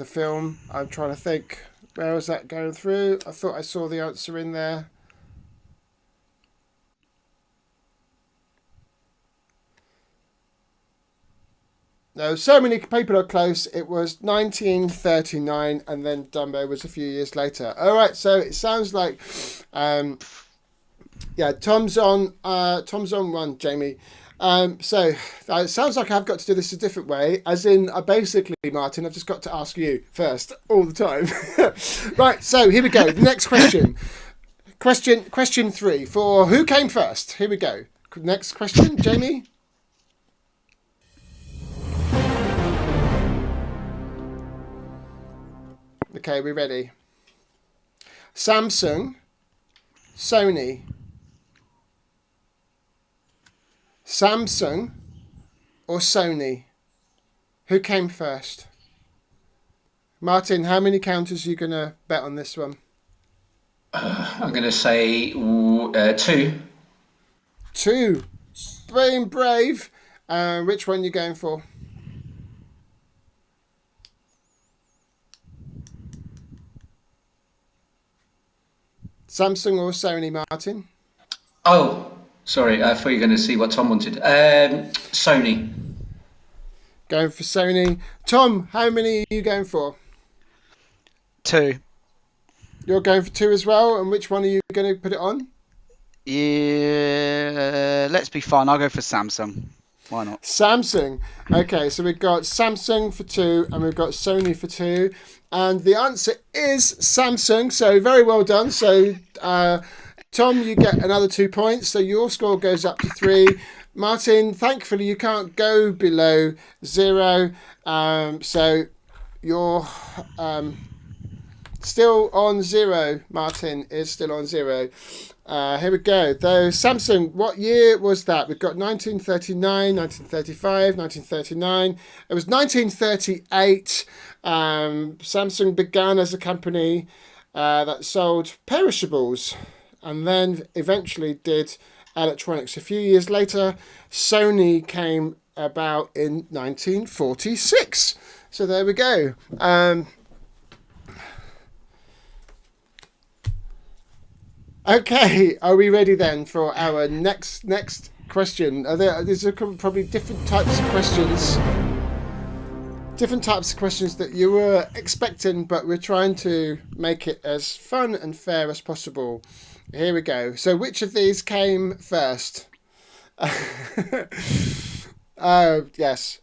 film. I'm trying to think. Where was that going through? I thought I saw the answer in there. No, so many people are close. It was 1939, and then Dumbo was a few years later. All right, so it sounds like... yeah, Tom's on 1, Jamie. So it sounds like I've got to do this a different way, as in, basically, Martin, I've just got to ask you first all the time. Right, so here we go. The next question. Question 3 for who came first. Here we go. Next question, Jamie. Okay, we're ready. Samsung, Sony. Samsung or Sony? Who came first? Martin, how many counters are you going to bet on this one? I'm going to say 2. 2. Being brave. Which one are you going for? Samsung or Sony, Martin? Oh, sorry, I thought you were going to see what Tom wanted. Sony. Going for Sony. Tom, how many are you going for? 2. You're going for 2 as well, and which one are you going to put it on? Yeah, let's be fun. I'll go for Samsung. Why not? Samsung. Okay, so we've got Samsung for 2, and we've got Sony for 2. And the answer is Samsung, so very well done. So, Tom, you get another 2 points, so your score goes up to 3. Martin, thankfully you can't go below 0, so you're still on 0. Martin is still on 0. Here we go. Though Samsung, what year was that? We've got 1939, 1935, 1939. It was 1938. Samsung began as a company that sold perishables and then eventually did electronics. A few years later, Sony came about in 1946. So there we go. Okay, are we ready then for our next question? These are probably different types of questions. Different types of questions that you were expecting, but we're trying to make it as fun and fair as possible. Here we go. So which of these came first? Yes.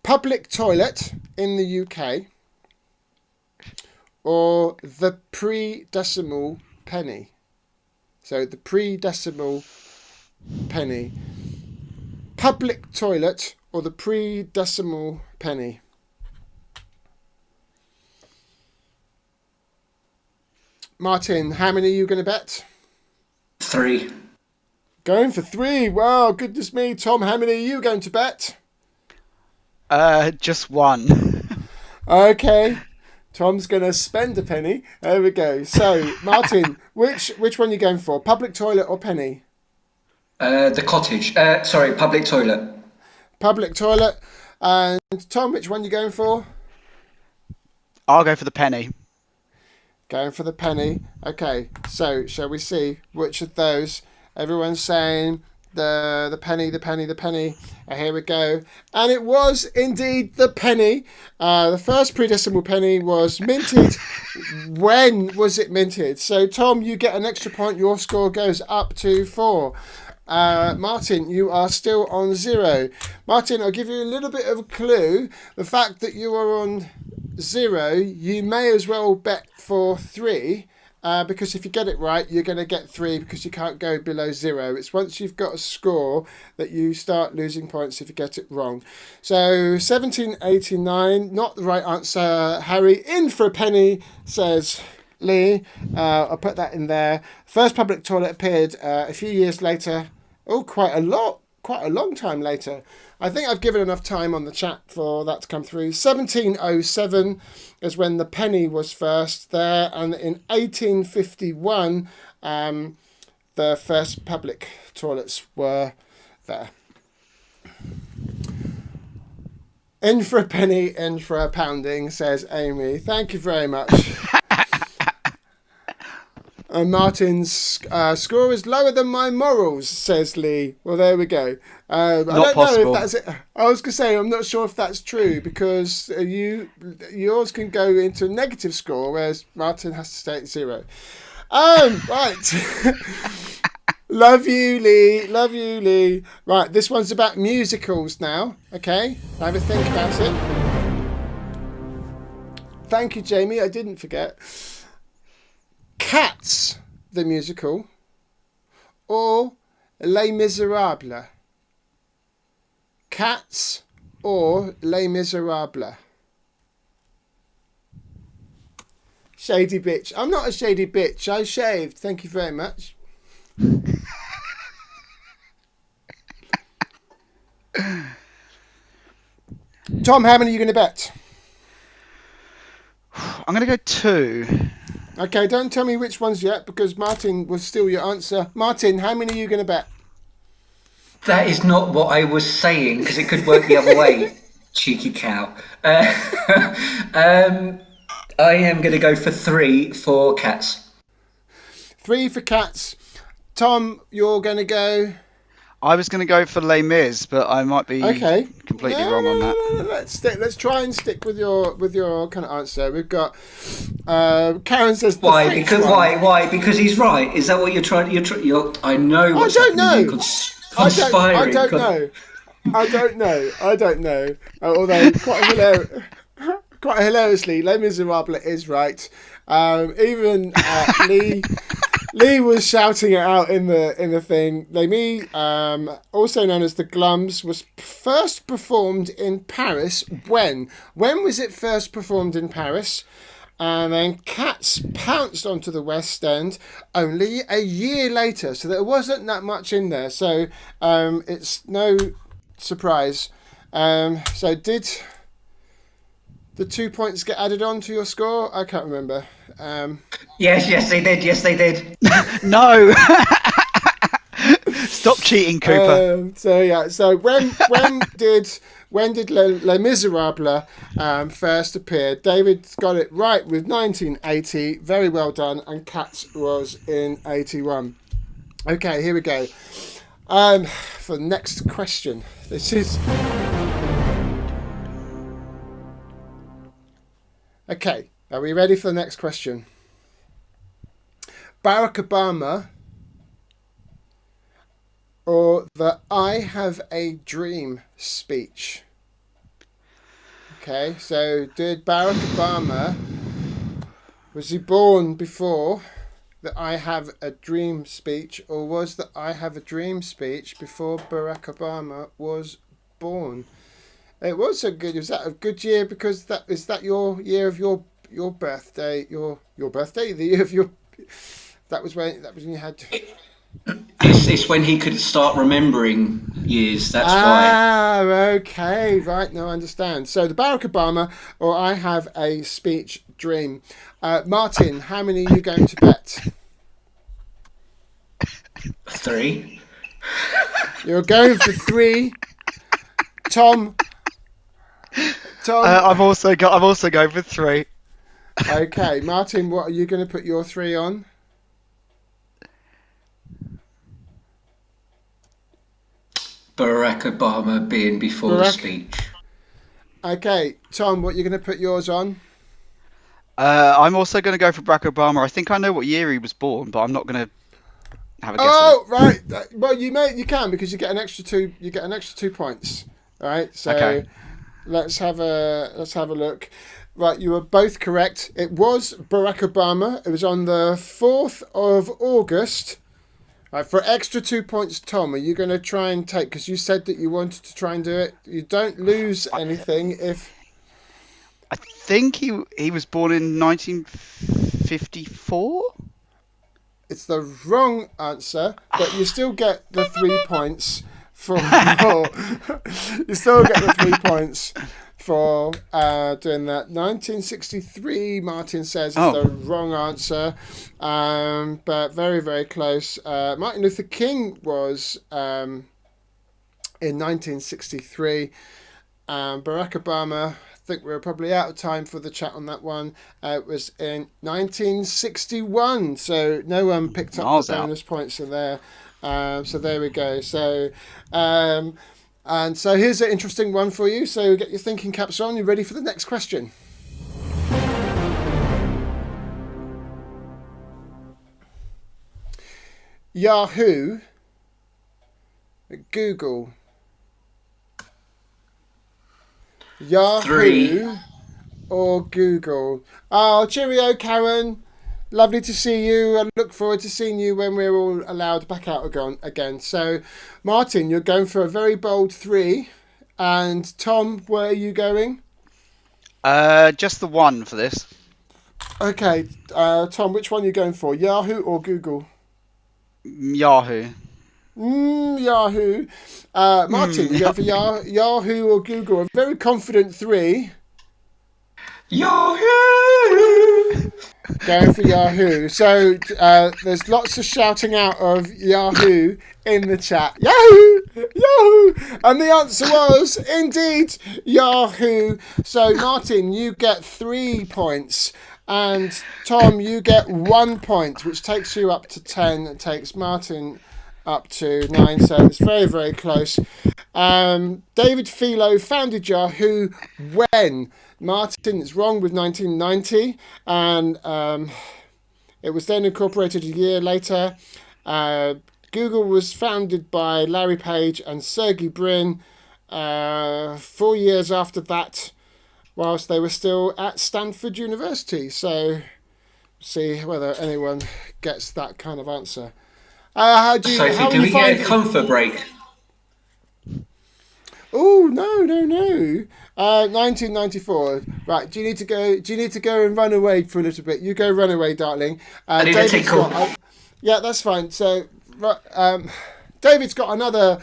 Public toilet in the UK or the pre-decimal penny? So the pre-decimal penny. Public toilet or the pre-decimal penny? Martin, how many are you going to bet? 3. Going for 3. Wow, goodness me. Tom, how many are you going to bet? Just 1. Okay. Tom's going to spend a penny. There we go. So, Martin, which one are you going for? Public toilet or penny? The cottage. Public toilet. Public toilet. And Tom, which one are you going for? I'll go for the penny. Going for the penny. Okay, so shall we see which of those? Everyone's saying the penny, the penny, the penny. Here we go. And it was indeed the penny. The first pre-decimal penny was minted. When was it minted? So Tom, you get an extra point. Your score goes up to 4. Martin, you are still on 0. Martin, I'll give you a little bit of a clue. The fact that you are on 0, you may as well bet for 3, because if you get it right, you're going to get 3 because you can't go below 0. It's once you've got a score that you start losing points if you get it wrong. So 1789, not the right answer. Harry, in for a penny, says Lee. I'll put that in there. First public toilet appeared a few years later. Oh, quite a long time later. I think I've given enough time on the chat for that to come through. 1707 is when the penny was first there, and in 1851, the first public toilets were there. In for a penny, in for a pounding, says Amy. Thank you very much. And Martin's score is lower than my morals, says Lee. Well, there we go. I don't know if that's it. I was going to say, I'm not sure if that's true, because yours can go into a negative score, whereas Martin has to stay at 0. Right. Love you, Lee. Love you, Lee. Right, this one's about musicals now. Okay, have a think about it. Thank you, Jamie. I didn't forget. Cats, the musical, or Les Miserables? Cats or Les Miserables? Shady bitch. I'm not a shady bitch. I shaved. Thank you very much. Tom, how many are you going to bet? I'm going to go 2. Okay, don't tell me which ones yet, because Martin was still your answer. Martin, how many are you going to bet? That is not what I was saying, because it could work the other way. Cheeky cow. I am going to go for 3 for cats. 3 for cats. Tom, you're going to go... I was going to go for Les Mis, but I might be completely wrong on that. No. Let's try and stick with your kind of answer. We've got Karen says the why? Because one. why? Because he's right. Is that what you're trying? I know. What's I don't know. Conspiring. I don't know. Although quite hilariously, Les Miserables is right. Even Lee was shouting it out in the thing. Les Mis, also known as the Glums, was first performed in Paris. When was it first performed in Paris? And then Cats pounced onto the West End only a year later. So there wasn't that much in there. So it's no surprise. So did the 2 points get added on to your score? I can't remember. Yes, they did. No. Stop cheating, Cooper. So when did Les Miserables first appear? David's got it right with 1980. Very well done. And Cats was in 81. Okay, here we go. For the next question. This is... Okay, are we ready for the next question? Barack Obama or the I Have a Dream speech? Okay, so did Barack Obama, was he born before the I Have a Dream speech, or was the I Have a Dream speech before Barack Obama was born? It was a good. Was that a good year? Because is that your year of your birthday? Your birthday? The year of your. That was when you had. It's when he could start remembering years. That's why. Okay, right. No, I understand. So the Barack Obama or I Have a Speech Dream. Martin, how many are you going to bet? 3. You're going for 3. Tom. I've also going for 3. Okay, Martin, what are you going to put your 3 on? Barack Obama being before the speech. Okay, Tom, what are you going to put yours on? I'm also going to go for Barack Obama. I think I know what year he was born, but I'm not going to have a guess. Oh, right. Well, you can because you get an extra 2. You get an extra 2 points. All right. So okay. let's have a look. Right, you were both correct. It was Barack Obama. It was on the 4th of August. Right, for extra 2 points, Tom, are you going to try and take? Because you said that you wanted to try and do it. You don't lose anything if. I think he was born in 1954. It's the wrong answer, but you still get the 3 points for. You still get the 3 points for doing that. 1963, Martin says, is the wrong answer, but very, very close. Martin Luther King was in 1963. Barack Obama, I think we're probably out of time for the chat on that one. It was in 1961, so no one picked up the bonus points in there. So there we go. So and so here's an interesting one for you. So get your thinking caps on. You ready for the next question? Yahoo, Google. Yahoo 3. or Google. Oh, cheerio, Karen. Lovely to see you. I look forward to seeing you when we're all allowed back out again. So, Martin, you're going for a very bold 3. And Tom, where are you going? Just the 1 for this. Okay, Tom, which one are you going for? Yahoo or Google? Yahoo. Yahoo. Martin, you go for Yahoo or Google? A very confident 3. Yahoo! Going for Yahoo. So there's lots of shouting out of Yahoo in the chat. Yahoo! Yahoo! And the answer was indeed Yahoo. So Martin, you get 3 points. And Tom, you get 1 point, which takes you up to 10. It takes Martin up to 9. So it's very, very close. David Philo founded Yahoo when? Martin is wrong with 1990, and it was then incorporated a year later. Google was founded by Larry Page and Sergey Brin 4 years after that, whilst they were still at Stanford University. So, see whether anyone gets that kind of answer. Sophie, do we get a comfort break? Oh, no. 1994. Right, do you need to go and run away for a little bit? You go run away, darling. I need a tickle. Yeah, that's fine. So, David's got another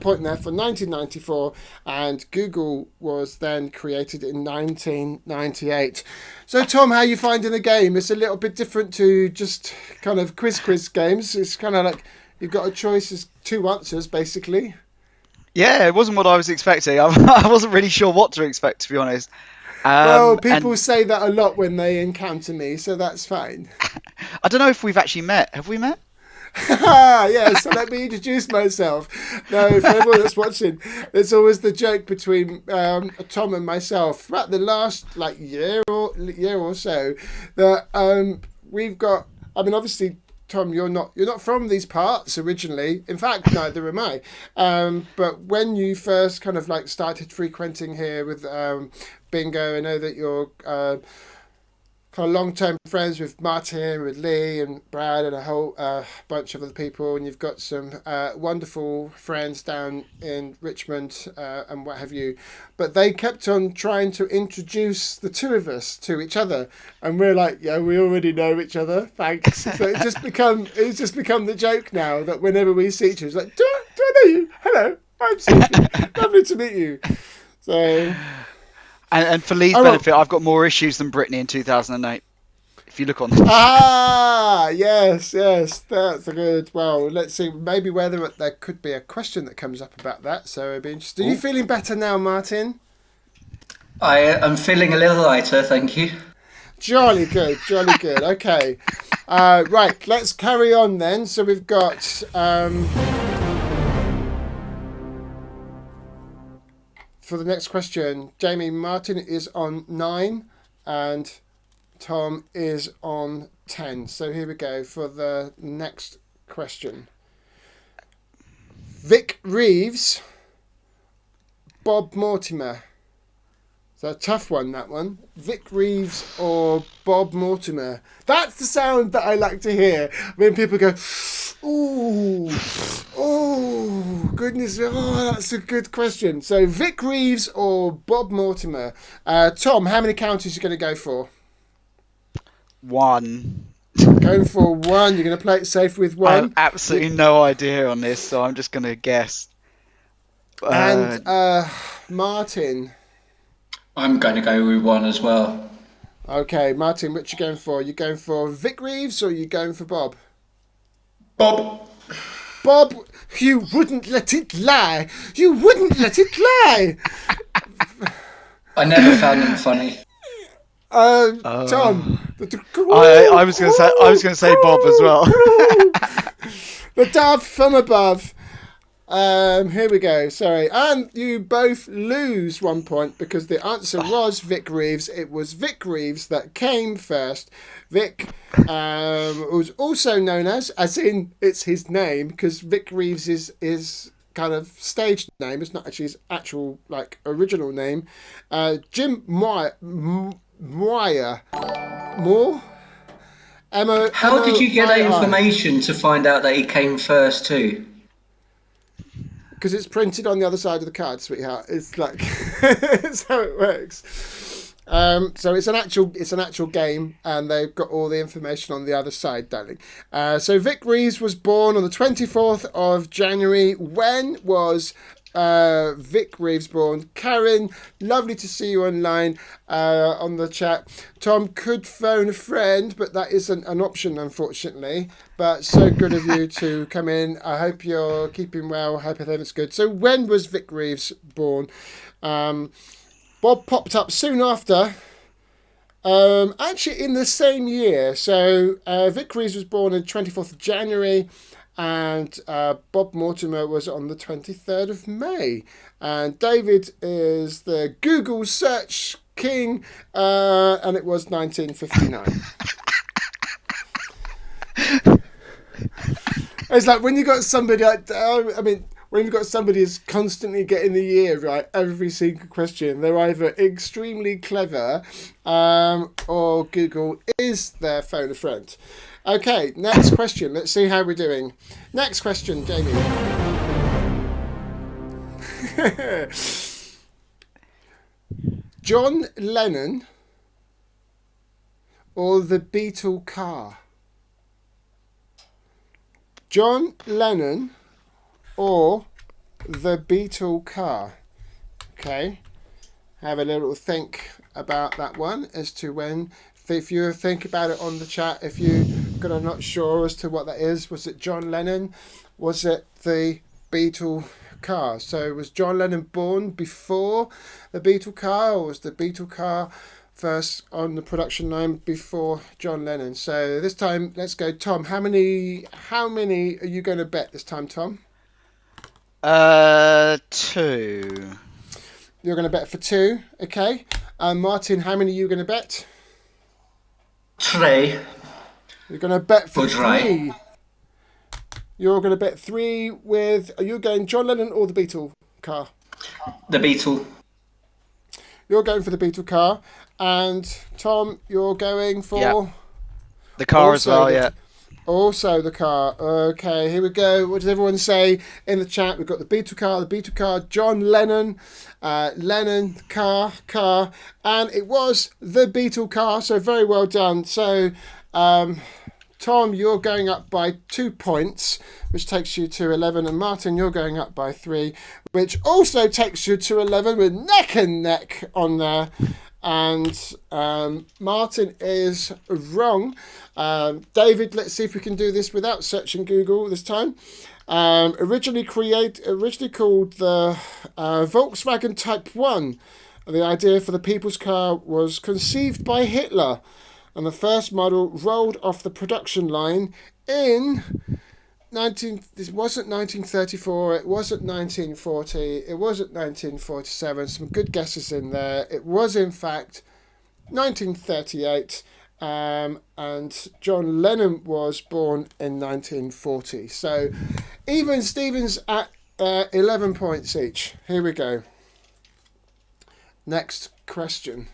point there for 1994, and Google was then created in 1998. So, Tom, how are you finding the game? It's a little bit different to just kind of quiz games. It's kind of like You've got a choice as 2 answers, basically. Yeah, it wasn't what I was expecting. I wasn't really sure what to expect, to be honest. Well, people And say that a lot when they encounter me, so that's fine. I don't know if we've actually met. Have we met? Yeah, so let me introduce myself. No, for everyone that's watching, there's always the joke between Tom and myself throughout the last year or so that we've got. I mean, obviously, Tom, you're not from these parts originally. In fact, neither am I. But when you first kind of started frequenting here with Bingo, I know that you're kind of long-term friends with Martin, with Lee and Brad and a whole bunch of other people, and you've got some wonderful friends down in Richmond and what have you. But they kept on trying to introduce the two of us to each other, and we're like, yeah, we already know each other, thanks. So it's just become the joke now that whenever we see each other, it's like, do I know you? Hello, I'm Sophie. Lovely to meet you. So. And for Lee's benefit, I've got more issues than Britney in 2008. If you look on yes, that's a good. Well, let's see. Maybe whether there could be a question that comes up about that. So it'd be interesting. Are you feeling better now, Martin? I am feeling a little lighter, thank you. Jolly good. Okay, right. Let's carry on then. So we've got. For the next question, Jamie, Martin is on 9 and Tom is on 10. So here we go for the next question. Vic Reeves, Bob Mortimer. So a tough one, that one. Vic Reeves or Bob Mortimer. That's the sound that I like to hear when people go, ooh, oh, goodness, oh, that's a good question. So Vic Reeves or Bob Mortimer. Tom, how many counties are you going to go for? 1. Going for 1. You're going to play it safe with 1. I have absolutely no idea on this, so I'm just going to guess. And Martin. I'm going to go with 1 as well. Okay, Martin, what you going for? You going for Vic Reeves or you going for Bob? Bob, you wouldn't let it lie. You wouldn't let it lie. I never found them funny. Tom. I was going to say Bob as well. The dove from above. Here we go. Sorry, and you both lose 1 point because the answer was Vic Reeves. It was Vic Reeves that came first. Vic was also known as in it's his name, because Vic Reeves is kind of stage name. It's not actually his actual original name. Jim Moore. How did you get that information to find out that he came first too? Because it's printed on the other side of the card, sweetheart. It's it's how it works. So it's an actual game, and they've got all the information on the other side, darling. So Vic Reeves was born on the 24th of January. When was Vic Reeves born? Karen, lovely to see you online on the chat. Tom could phone a friend, but that isn't an option, unfortunately. But so good of you to come in. I hope you're keeping well. Hope everything's good. So when was Vic Reeves born? Bob popped up soon after. Actually in the same year. So Vic Reeves was born on 24th of January. And Bob Mortimer was on the 23rd of May. And David is the Google search king, and it was 1959. It's like when you got somebody when you've got somebody who's constantly getting the year right every single question, they're either extremely clever or Google is their phone a friend. Okay, next question. Let's see how we're doing. Next question, Jamie. John Lennon or the Beetle car? John Lennon or the Beetle car? Okay, have a little think about that one as to when if you think about it on the chat, if you're not sure as to what that is, was it John Lennon? Was it the Beetle car? So was John Lennon born before the Beetle car, or was the Beetle car first on the production line before John Lennon? So this time, let's go, Tom. How many are you going to bet this time, Tom? 2. You're going to bet for 2, okay. Martin, how many are you going to bet? 3. You're going to bet for Three. 3. You're going to bet 3 with... Are you going John Lennon or the Beetle car? The Beetle. You're going for the Beetle car. And Tom, you're going for... Yep. The car as well, yeah. Also the car. Okay, here we go. What does everyone say in the chat? We've got the Beetle car, John Lennon, Lennon, car, and it was the Beetle car, so very well done. So, Tom, you're going up by 2 points, which takes you to 11, and Martin, you're going up by 3, which also takes you to 11, with neck and neck on there. And Martin is wrong. David, let's see if we can do this without searching Google this time. Originally called the Volkswagen Type 1. The idea for the people's car was conceived by Hitler, and the first model rolled off the production line in this wasn't 1934, it wasn't 1940, it wasn't 1947. Some good guesses in there. It was in fact 1938, and John Lennon was born in 1940. So even Stevens at 11 points each. Here we go. Next question.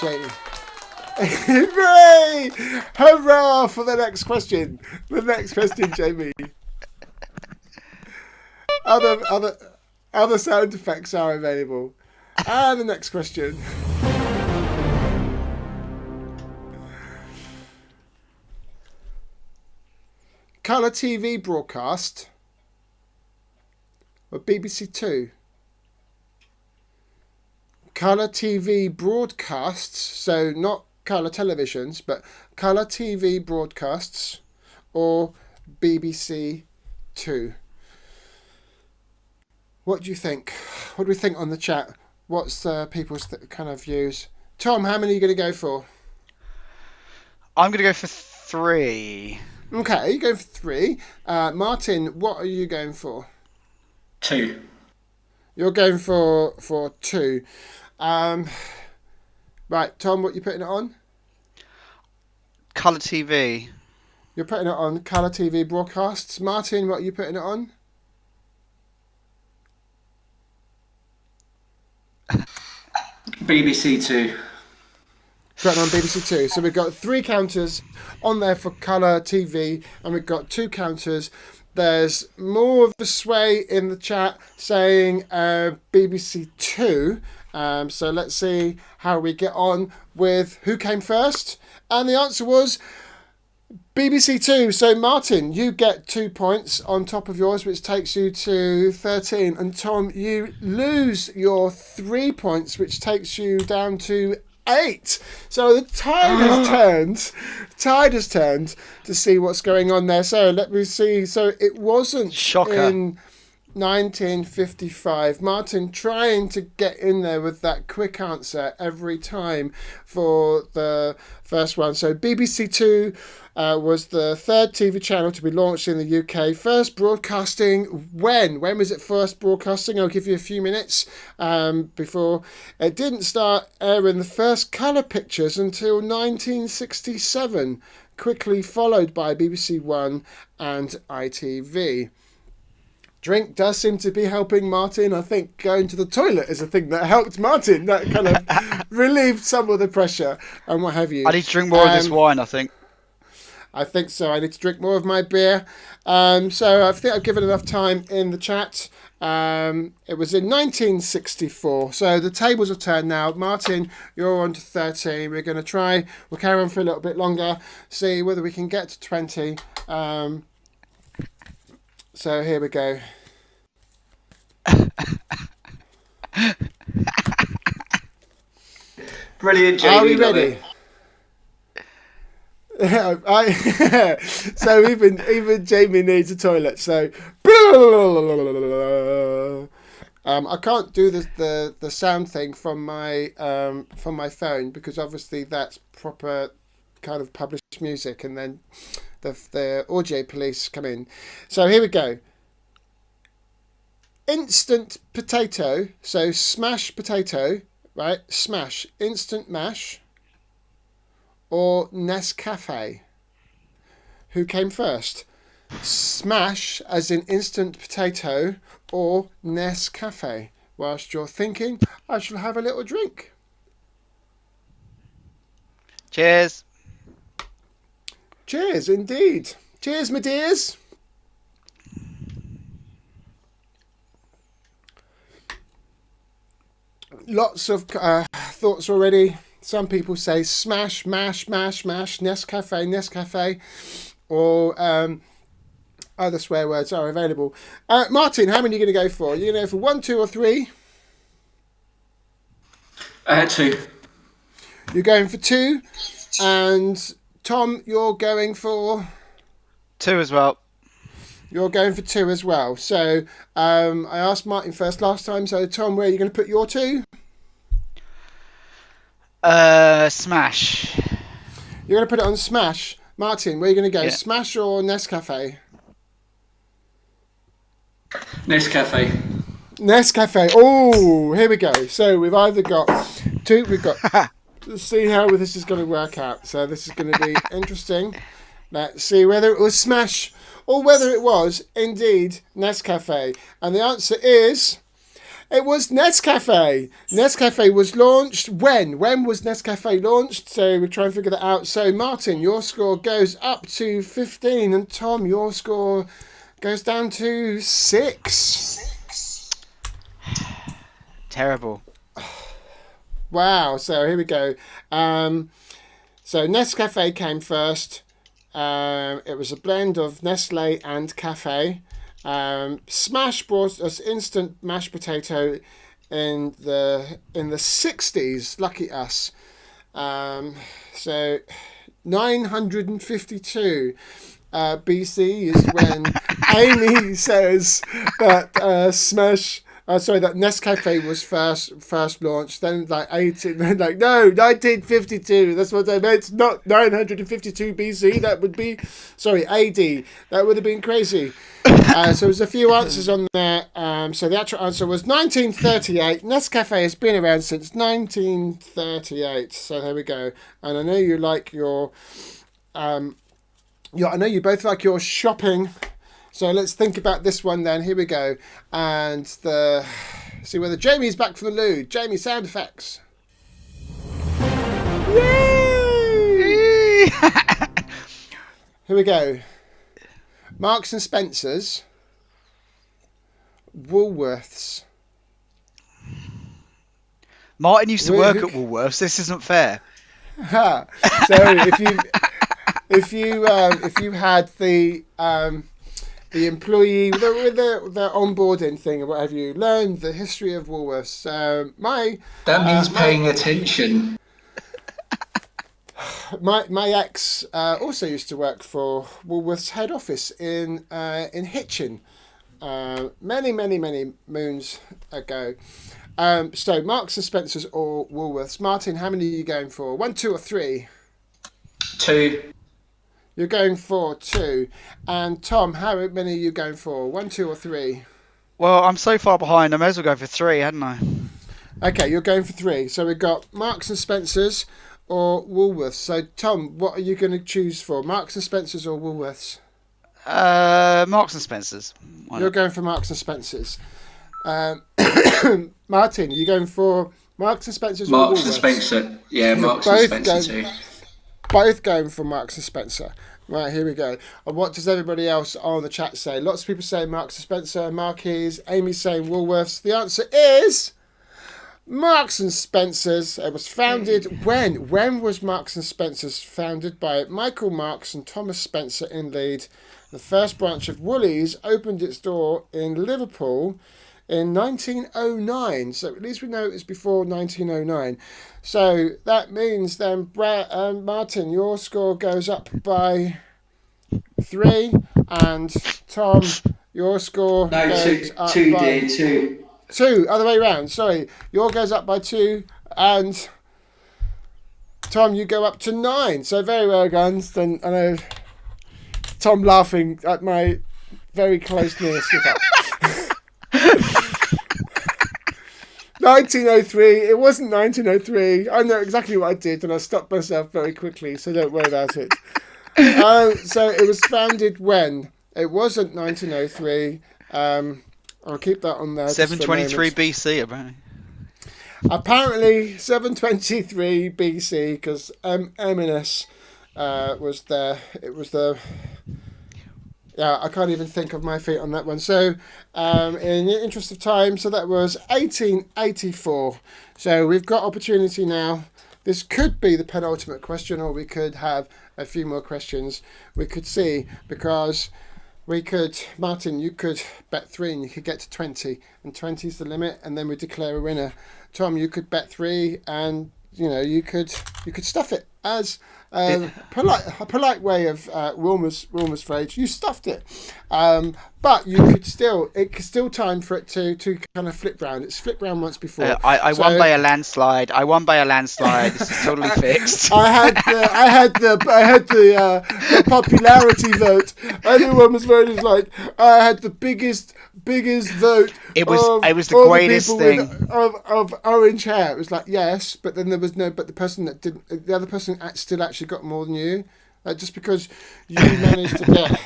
Jamie. Hooray! Hurrah for the next question. The next question, Jamie. Other sound effects are available. And the next question. Colour TV broadcast or BBC Two? Colour TV broadcasts, so not colour televisions, but colour TV broadcasts or BBC Two. What do you think? What do we think on the chat? What's people's kind of views? Tom, how many are you going to go for? I'm going to go for 3. Okay, you go for 3. Martin, what are you going for? 2. You're going for 2. Right, Tom, what are you putting it on? Colour TV. You're putting it on colour TV broadcasts. Martin, what are you putting it on? BBC Two. Putting on BBC Two. So we've got 3 counters on there for colour TV, and we've got 2 counters. There's more of a sway in the chat saying BBC Two. So let's see how we get on with who came first. And the answer was BBC Two. So Martin, you get 2 points on top of yours, which takes you to 13. And Tom, you lose your 3 points, which takes you down to 8. So the tide has turned. Tide has turned to see what's going on there. So let me see. So it wasn't Shocker. in 1955. Martin trying to get in there with that quick answer every time for the first one. So BBC Two was the 3rd TV channel to be launched in the UK. First broadcasting when? When was it first broadcasting? I'll give you a few minutes before. It didn't start airing the first colour pictures until 1967, quickly followed by BBC One and ITV. Drink does seem to be helping Martin. I think going to the toilet is a thing that helped Martin. That kind of relieved some of the pressure and what have you. I need to drink more of this wine, I think. I think so. I need to drink more of my beer. So I think I've given enough time in the chat. It was in 1964. So the tables have turned now. Martin, you're on to 13. We're going to try. We'll carry on for a little bit longer. See whether we can get to 20. So here we go. Brilliant, Jamie. Are we love ready? it. So even Jamie needs a toilet. So I can't do the sound thing from my phone, because obviously that's proper kind of published music, and then the audio police come in. So here we go. Instant potato. So smash potato, right? Smash. Instant mash. Or Nescafe? Who came first? Smash as in instant potato, or Nescafe? Whilst you're thinking, I shall have a little drink. Cheers. Cheers, indeed. Cheers, my dears. Lots of thoughts already. Some people say smash, mash, mash, mash, Nescafe, Nescafe, or other swear words are available. Martin, how many are you going to go for? Are you going to go for 1, 2, or 3? 2. You're going for 2. And Tom, you're going for... 2 as well. You're going for 2 as well. So I asked Martin first last time. So Tom, where are you going to put your 2? Smash. You're going to put it on smash. Martin, where are you going to go? Yeah. Smash or Nescafe? Nescafe. Nescafe. Oh, here we go. So we've either got 2. We've got... Let's see how this is going to work out. So this is going to be interesting. Let's see whether it was smash or whether it was indeed Nescafe. And the answer is... It was Nescafe. Nescafe was launched when? When was Nescafe launched? So we're trying to figure that out. So Martin, your score goes up to 15, and Tom, your score goes down to 6. Terrible. Wow. So here we go. So Nescafe came first. It was a blend of Nestle and Cafe. Smash brought us instant mashed potato in the 60s. Lucky us. So 952 BC is when Amy says that Smash. That Nescafe was first launched. Then like 1952. That's what I meant. Not 952 BC. That would be, AD. That would have been crazy. So there's a few answers on there. So the actual answer was 1938. Nescafe has been around since 1938. So there we go. And I know you like your, I know you both like your shopping. So let's think about this one then. Here we go. And see whether Jamie's back from the loo. Jamie, sound effects. Yay! Here we go. Marks and Spencer's. Woolworths. Martin used to work at Woolworths. This isn't fair. So if you had the employee with the onboarding thing or whatever, you learned the history of Woolworths. That means paying attention. My ex also used to work for Woolworths head office in Hitchin, many moons ago. So Marks and Spencer's or Woolworths. Martin, how many are you going for? 1, 2, or 3? 2. You're going for 2. And Tom, how many are you going for? 1, 2, or 3? Well, I'm so far behind. I may as well go for 3, hadn't I? Okay, you're going for 3. So we've got Marks and Spencer's or Woolworths. So Tom, what are you going to choose for? Marks and Spencer's or Woolworths? Marks and Spencer's. You're going for Marks and Spencer's. Martin, are you going for Marks and Spencer's or Woolworths? Marks and Spencer. Yeah, Marks and Spencer too. Both going for Marks and Spencer. Right, here we go. And what does everybody else on the chat say? Lots of people saying Marks and Spencer, Marquis, Amy's saying Woolworths. The answer is Marks and Spencer's. It was founded when? When was Marks and Spencer's founded? By Michael Marks and Thomas Spencer in Leeds. The first branch of Woolies opened its door in Liverpool in 1909. So at least we know it was before 1909. So that means then, Martin, your score goes up by 3, and Tom, your score goes up by 2. 2, other way around. Sorry, your goes up by 2, and Tom, you go up to 9. So very well done. Then I know Tom laughing at my very close near slip up. 1903. It wasn't 1903. I know exactly what I did, and I stopped myself very quickly. So don't worry about it. So it was founded when? It wasn't 1903. I'll keep that on there. 723 BC, apparently. Apparently 723 BC, because Eminus was there. It was the... Yeah, I can't even think of my feet on that one. So, in the interest of time, so that was 1884. So we've got opportunity now. This could be the penultimate question, or we could have a few more questions. We could see, because we could, Martin, you could bet 3 and you could get to 20, and 20 is the limit, and then we declare a winner. Tom, you could bet 3, and you could stuff it as a polite way of Wilma's phrase. You stuffed it, but it's still time for it to kind of flip round. It's flipped round once before. I won by a landslide. This is totally fixed. I had the popularity vote. Everyone was voting like I had the biggest vote. It was the greatest thing of orange hair. It was like yes, but then there was no. But the other person still actually got more than you, just because you managed to get.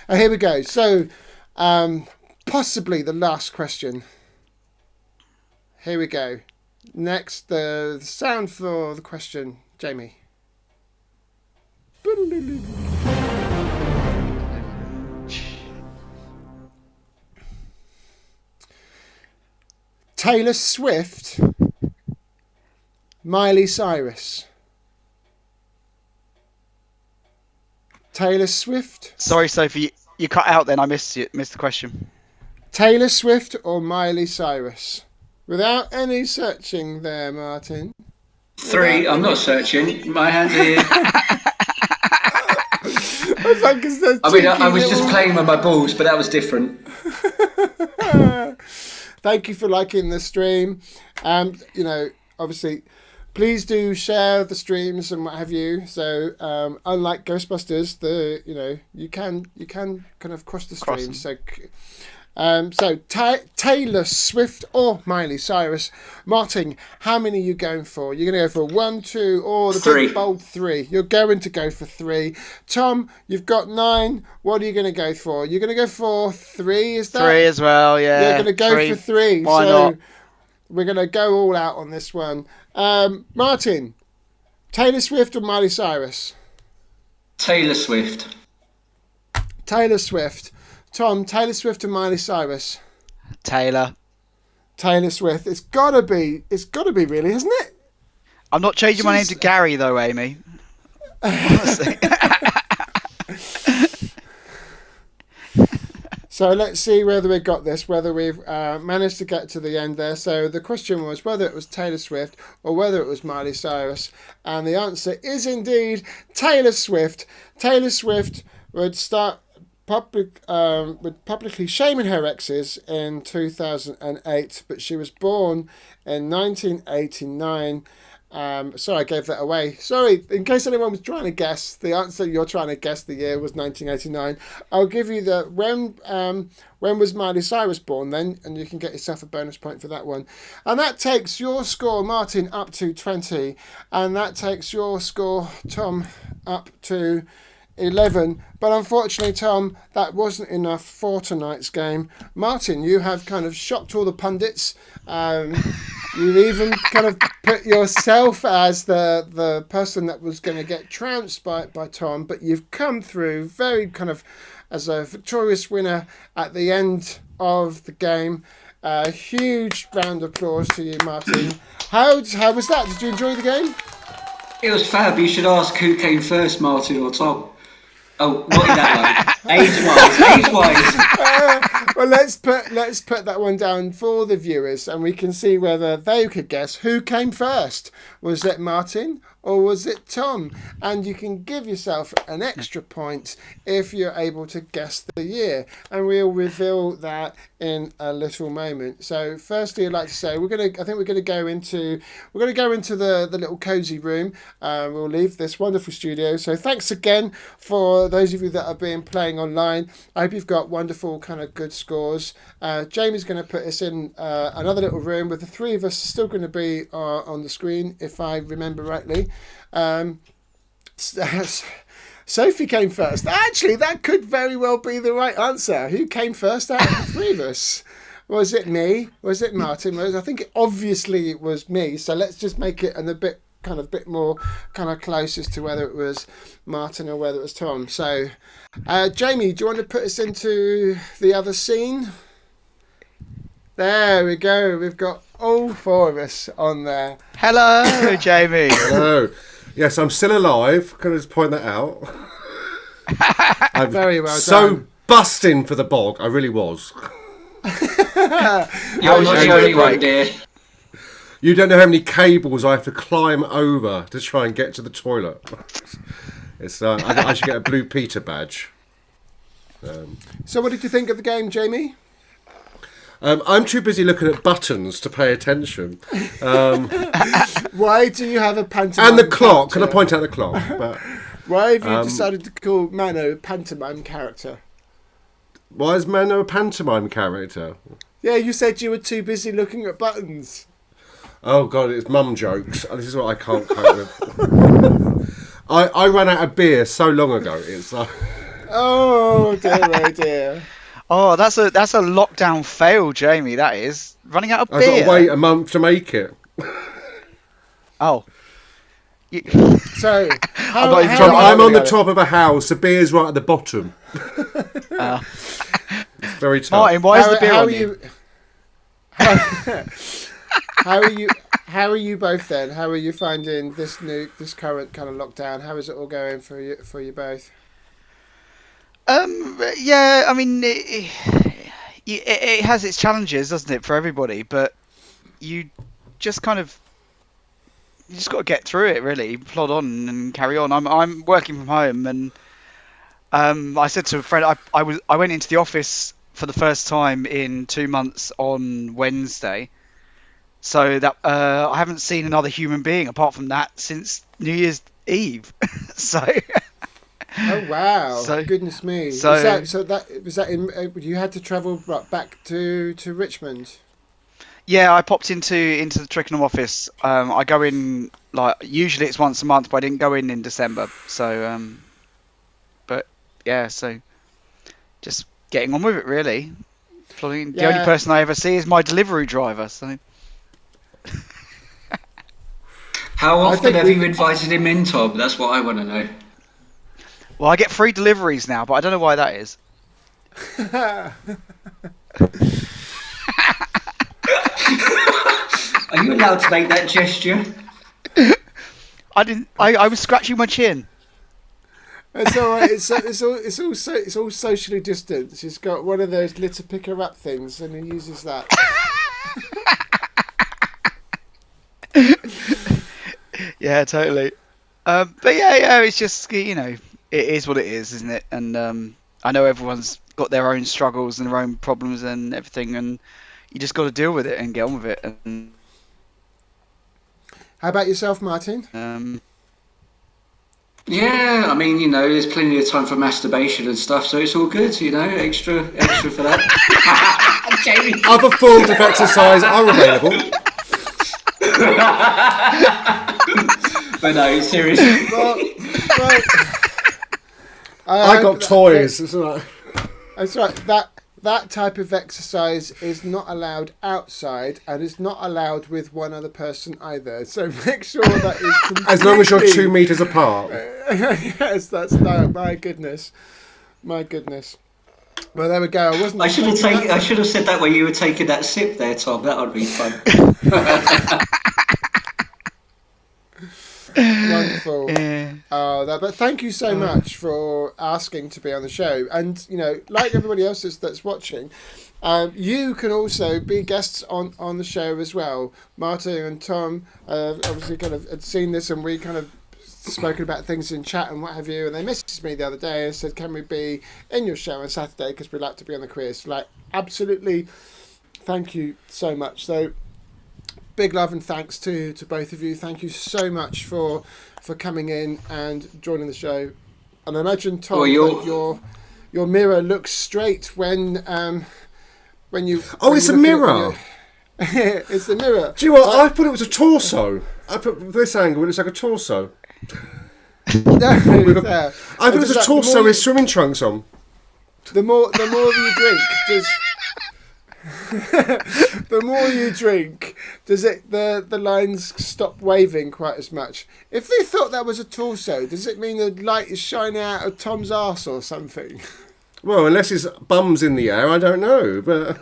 Here we go. So, possibly the last question. Here we go. Next, the sound for the question, Jamie. Taylor Swift, Miley Cyrus. Taylor Swift. Sorry, Sophie, you cut out then. I missed the question. Taylor Swift or Miley Cyrus? Without any searching there, Martin. 3. I'm not searching. My hands are here. I was just playing with my balls, but that was different. Thank you for liking the stream. Obviously, please do share the streams and what have you. So, unlike Ghostbusters, you can kind of cross the stream. So, Taylor Swift or Miley Cyrus. Martin, how many are you going for? You're going to go for 1, 2, or the 3. big bold 3. You're going to go for 3. Tom, you've got 9. What are you going to go for? You're going to go for 3, is that? 3 as well, yeah. You're going to go for 3. Why not? We're going to go all out on this one. Martin, Taylor Swift or Miley Cyrus? Taylor Swift. Taylor Swift. Tom, Taylor Swift or Miley Cyrus? Taylor Swift. It's gotta be really, hasn't it? I'm not changing my name to Gary though, Amy. Honestly. So let's see whether we got this, whether we've managed to get to the end there. So the question was whether it was Taylor Swift or whether it was Miley Cyrus. And the answer is indeed Taylor Swift. Taylor Swift would start publicly shaming her exes in 2008, but she was born in 1989. Sorry, I gave that away. Sorry, in case anyone was trying to guess, the answer you're trying to guess the year was 1989. I'll give you the when was Miley Cyrus born then, and you can get yourself a bonus point for that one. And that takes your score, Martin, up to 20, and that takes your score, Tom, up to 11. But unfortunately, Tom, that wasn't enough for tonight's game. Martin, you have kind of shocked all the pundits. You've even kind of put yourself as the person that was going to get trounced by Tom, but you've come through very kind of as a victorious winner at the end of the game. A huge round of applause to you, Martin. How was that? Did you enjoy the game? It was fab. You should ask who came first, Martin or Tom. Oh, not in that way. Age-wise. Well, let's put that one down for the viewers, and we can see whether they could guess who came first. Was it Martin or was it Tom? And you can give yourself an extra point if you're able to guess the year, and we'll reveal that in a little moment. So, firstly, I'd like to say we're gonna go into the little cozy room. We'll leave this wonderful studio. So, thanks again for those of you that have been playing online. I hope you've got wonderful kind of good scores. Jamie's going to put us in another little room with the three of us still going to be on the screen, if I remember rightly. Sophie came first. Actually, that could very well be the right answer. Who came first out of the three of us? Was it me? Was it Martin? I think obviously it was me. So let's just make it a bit more close as to whether it was Martin or whether it was Tom. So, Jamie, do you want to put us into the other scene? There we go. We've got all four of us on there. Hello, Jamie. Hello. Yes, I'm still alive. Can I just point that out? I'm very well so done. busting for the bog. I really was. You're not the only one, dear. You don't know how many cables I have to climb over to try and get to the toilet. It's I should get a Blue Peter badge. So what did you think of the game, Jamie? I'm too busy looking at buttons to pay attention. Why do you have a pantomime And the clock. character? Can I point out the clock? But Why have you decided to call Mano a pantomime character? why is Mano a pantomime character? Yeah, you said you were too busy looking at buttons. Oh God, it's mum jokes. This is what I can't cope with. I ran out of beer so long ago. It's Oh dear. Oh, that's a lockdown fail, Jamie. That is running out of I've beer. got to wait a month to make it. Oh, So I'm on the top of a house. The beer's right at the bottom. It's very tough. Martin, why is the beer how on are you? How are you both then? How are you finding this current kind of lockdown? How is it all going for you both? Yeah, I mean, it has its challenges, doesn't it, for everybody? But you just got to get through it, really. Plod on and carry on. I'm working from home, and I said to a friend, I went into the office for the first time in 2 months on Wednesday. So that I haven't seen another human being apart from that since New Year's Eve. So. Oh wow! So- Goodness me! so- Was that in? You had to travel back to Richmond. Yeah, I popped into the Twickenham office. I go in usually it's once a month, but I didn't go in December. So, but yeah, so just getting on with it really. The only person I ever see is my delivery driver. So. How often think have we- you invited him in, Tom? That's what I want to know. Well, I get free deliveries now, but I don't know why that is. Are you allowed to make that gesture? I didn't. I was scratching my chin. It's all right. It's all socially distanced. He's got one of those litter picker up things, and he uses that. Yeah, totally. But yeah, it's just it is what it is, isn't it? And I know everyone's got their own struggles and their own problems and everything, and you just got to deal with it and get on with it. And How about yourself, Martin? Yeah, I mean, there's plenty of time for masturbation and stuff, so it's all good, extra for that. Jamie. Other forms of exercise are available. But no, seriously. Well, I got toys. Isn't it? That's right. That type of exercise is not allowed outside, and is not allowed with one other person either. So make sure that is completely... As long as you're 2 meters apart. Yes, that's no. My goodness. Well, there we go. I should have said that when you were taking that sip there, Tom. That would be fun. Wonderful. Yeah. But thank you so much for asking to be on the show. And, you know, like everybody else that's watching, you can also be guests on the show as well. Martin and Tom obviously kind of had seen this, and we kind of spoken about things in chat and what have you. And they messaged me the other day and said, can we be in your show on Saturday because we'd like to be on the quiz. Like, absolutely, thank you so much. So big love and thanks to both of you. Thank you so much for coming in and joining the show. And I imagine, Tom, that your mirror looks straight when you... Oh, it's a mirror! It's the mirror. Do you know what? I thought it was a torso. I thought from this angle it looks like a torso. No, I thought it was a torso with swimming trunks on. The more you drink, the more you drink, does it the lines stop waving quite as much? If they thought that was a torso, does it mean the light is shining out of Tom's arse or something? Well, unless his bum's in the air, I don't know. But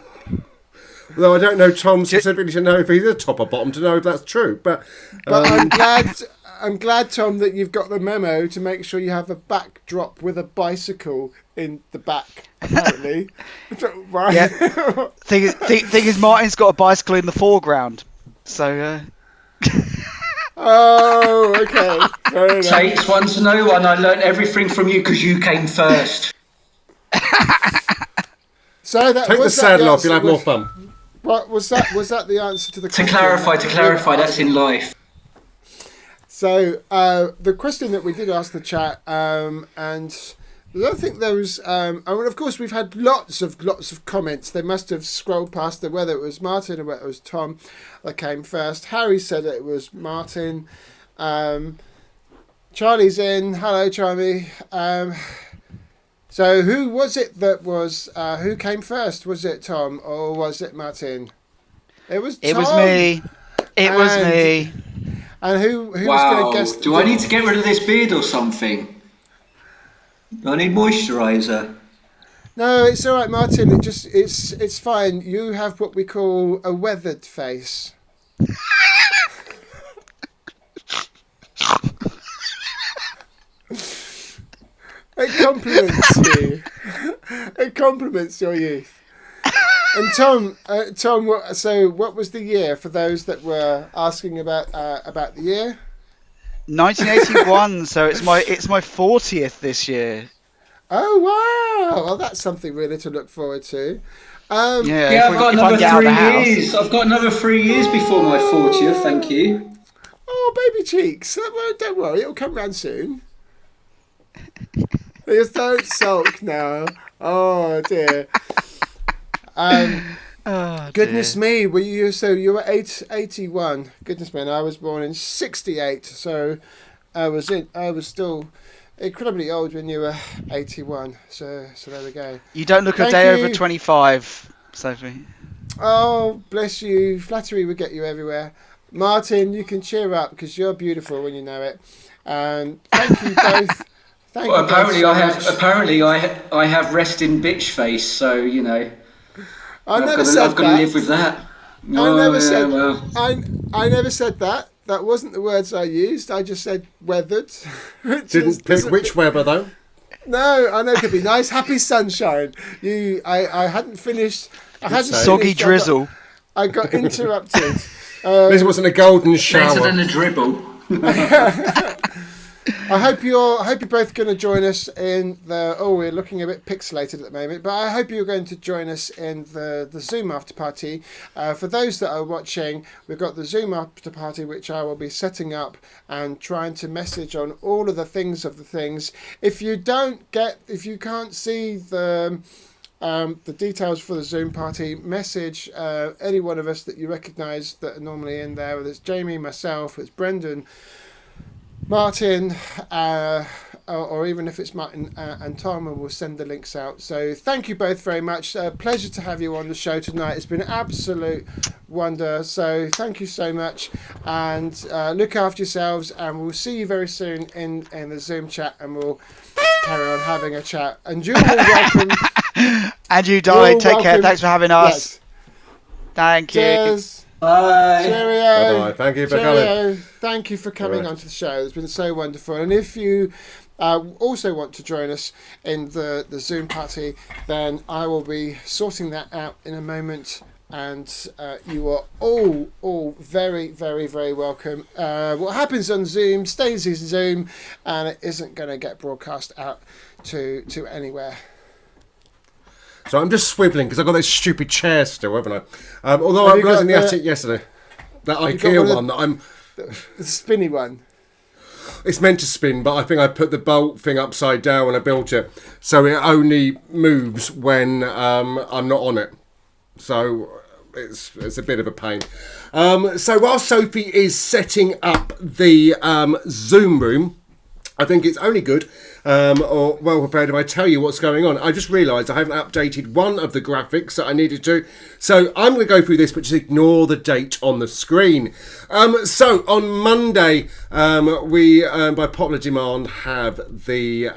though I don't know Tom specifically to know if he's a top or bottom to know if that's true. But I'm glad, Tom, that you've got the memo to make sure you have a backdrop with a bicycle in the back, apparently. Right. Yeah. Thing is, Martin's got a bicycle in the foreground. So. Oh, okay. Fair enough. Takes one to know one. I learnt everything from you because you came first. So that take the saddle off, you'll have more fun. What was that? Was that the answer to the question? To clarify, that's in life. So the question that we did ask the chat, and I don't think there was. And of course, we've had lots of comments. They must have scrolled past whether it was Martin or whether it was Tom that came first. Harry said it was Martin. Charlie's in. Hello, Charlie. So who was it that was who came first? Was it Tom or was it Martin? It was Tom. It was me. It was me. And who was going to guess? Do I need to get rid of this beard or something? Do I need moisturiser? No, it's all right, Martin. It's fine. You have what we call a weathered face. It compliments you. It compliments your youth. And Tom, what was the year for those that were asking about the year? 1981. So it's my 40th this year. Oh wow! Well, that's something really to look forward to. I've got another 3 years. I've got another 3 years before my 40th. Thank you. Oh, baby cheeks! Don't worry, it'll come round soon. Just don't sulk now. Oh dear. Goodness me, were you? So you were 81. Goodness me, and I was born in 68. So I was still incredibly old when you were 81. So there we go. You don't look a day over 25, Sophie. Oh, bless you. Flattery will get you everywhere. Martin, you can cheer up because you're beautiful when you know it. Thank you both. Apparently I have resting bitch face, so you know. I've got to live with that. I never said that. That wasn't the words I used. I just said weathered. Didn't pick which weather though. No, I know it could be nice, happy sunshine. I hadn't finished. I hadn't soggy drizzle. I got interrupted. This wasn't a golden shower. Better than a dribble. I hope you're both going to join us in the. Oh, we're looking a bit pixelated at the moment, but I hope you're going to join us in the Zoom after party. For those that are watching, we've got the Zoom after party, which I will be setting up and trying to message on all of the things. If you can't see the details for the Zoom party, message any one of us that you recognise that are normally in there. Whether it's Jamie, myself, it's Brendan, Martin, or even if it's Martin and Tom, and we'll send the links out. So thank you both very much. Pleasure to have you on the show tonight. It's been an absolute wonder. So thank you so much, and look after yourselves, and we'll see you very soon in the Zoom chat, and we'll carry on having a chat. And you're all welcome. And you, darling, take care. Thanks for having us. Yes. Thank you. Cheers. Bye. Cheerio. Bye-bye. Thank you for Cheerio. Thank you for coming Right. onto the show. It's been so wonderful. And if you also want to join us in the Zoom party, then I will be sorting that out in a moment. And you are all very, very, very welcome. What happens on Zoom stays in Zoom, and it isn't going to get broadcast out to anywhere. So I'm just swiveling because I've got those stupid chairs still, haven't I? Although Have I you was got in the the- attic yesterday. That you got IKEA one of one that I'm... The spinny one. It's meant to spin, but I think I put the bolt thing upside down when I built it. So it only moves when I'm not on it. So it's a bit of a pain. So while Sophie is setting up the Zoom room, I think it's only good or well prepared if I tell you what's going on. I just realised I haven't updated one of the graphics that I needed to. So I'm going to go through this, but just ignore the date on the screen. So on Monday, we, by popular demand, have the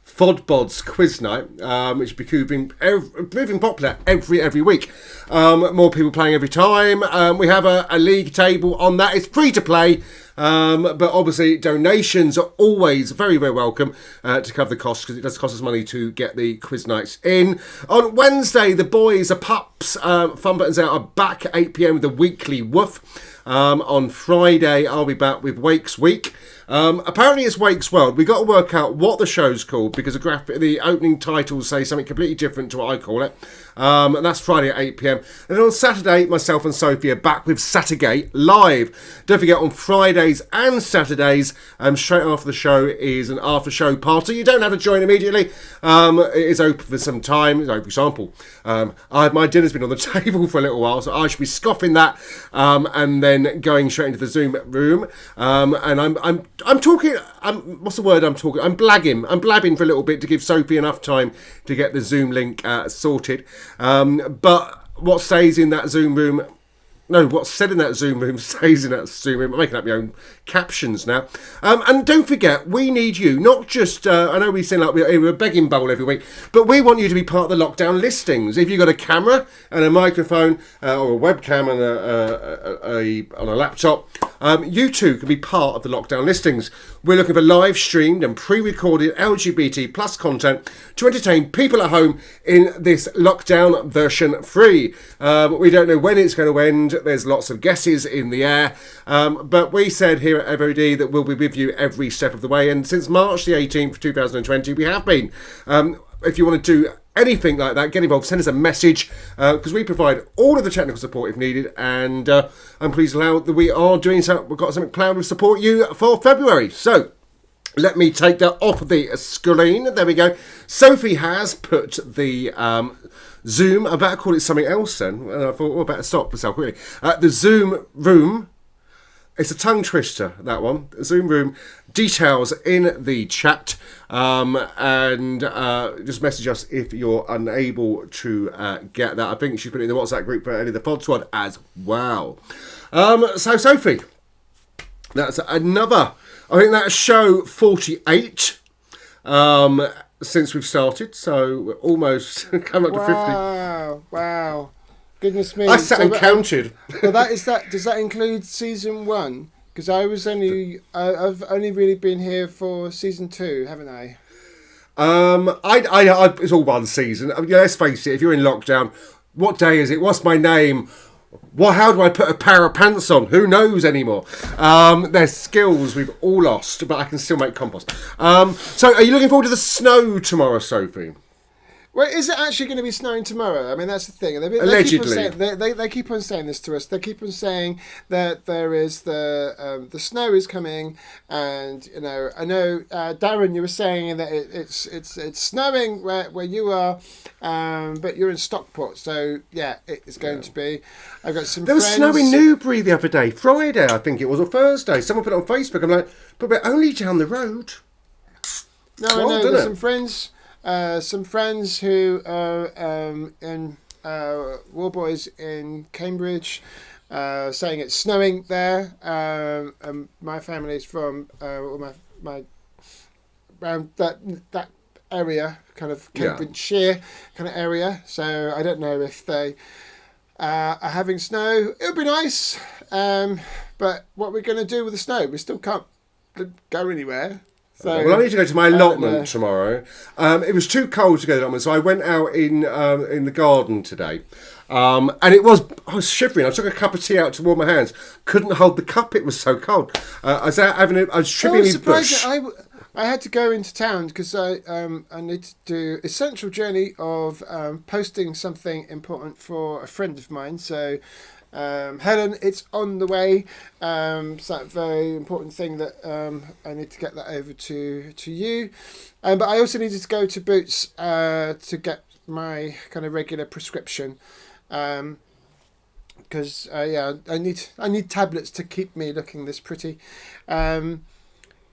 FODBOD's quiz night, which is becoming proving popular every week. More people playing every time. We have a league table on that. It's free to play. But obviously donations are always very, very welcome to cover the costs, because it does cost us money to get the quiz nights in. On Wednesday, the boys, the pups, Fun Buttons Out are back at 8 p.m. with the weekly woof. On Friday, I'll be back with Wake's Week. Apparently it's Wake's World. We've got to work out what the show's called, because the opening titles say something completely different to what I call it. And that's Friday at 8 p.m. And then on Saturday, myself and Sophie are back with SaturGAY live. Don't forget, on Fridays and Saturdays, straight after the show is an after-show party. You don't have to join immediately. It is open for some time. So, for example, my dinner's been on the table for a little while, so I should be scoffing that and then going straight into the Zoom room. And I'm talking. What's the word I'm talking? I'm blabbing for a little bit to give Sophie enough time to get the Zoom link sorted. But what stays in that Zoom room? No, what's said in that Zoom room stays in that Zoom room. I'm making up my own captions now. And don't forget, we need you. Not just, I know we seem like we're a begging bowl every week, but we want you to be part of the lockdown listings. If you've got a camera and a microphone or a webcam and on a laptop, you too can be part of the lockdown listings. We're looking for live streamed and pre-recorded LGBT plus content to entertain people at home in this lockdown version 3. We don't know when it's going to end. There's lots of guesses in the air. But we said here at FOD that we'll be with you every step of the way. And since March the 18th, 2020, we have been. If you want to do anything like that, get involved, send us a message, because we provide all of the technical support if needed. And I'm pleased to allow that we are doing so. We've got something planned to support you for February. So let me take that off the screen. There we go. Sophie has put the Zoom, I better call it something else then. And I thought, I better stop myself quickly. The Zoom room. It's a tongue twister, that one. Zoom room details in the chat, and just message us if you're unable to get that. I think she put it in the WhatsApp group for any of the FOD squad as well. So Sophie, that's another. I think that's show 48 since we've started. So we're almost coming up to 50. Wow. Goodness me. I sat and counted. Well, does that include season 1? Because I've only really been here for season 2, haven't I? It's all one season. I mean, let's face it, if you're in lockdown, what day is it? What's my name? How do I put a pair of pants on? Who knows anymore? There's skills we've all lost, but I can still make compost. So are you looking forward to the snow tomorrow, Sophie? Well, is it actually going to be snowing tomorrow? I mean, that's the thing. Allegedly. They keep on saying this to us. They keep on saying that there is the snow is coming, and I know Darren, you were saying that it's snowing where you are, but you're in Stockport, so yeah, it's going to be. I've got some. There was friends. snow in Newbury the other day, Friday I think it was, or Thursday. Someone put it on Facebook. I'm like, but we're only down the road. No, I know. There's some friends. Some friends who are in War Boys in Cambridge, saying it's snowing there. My family's from my around that area, kind of Cambridgeshire kind of area. So I don't know if they are having snow. It'll be nice, but what we're going to do with the snow, we still can't go anywhere. So, well, I need to go to my allotment tomorrow. It was too cold to go to the allotment, so I went out in the garden today. And I was shivering. I took a cup of tea out to warm my hands. Couldn't hold the cup. It was so cold. I was trimming the bush. I had to go into town because I need to do a essential journey of posting something important for a friend of mine. So, Helen, it's on the way. It's that very important thing that I need to get that over to you. But I also needed to go to Boots to get my kind of regular prescription. Because I need tablets to keep me looking this pretty.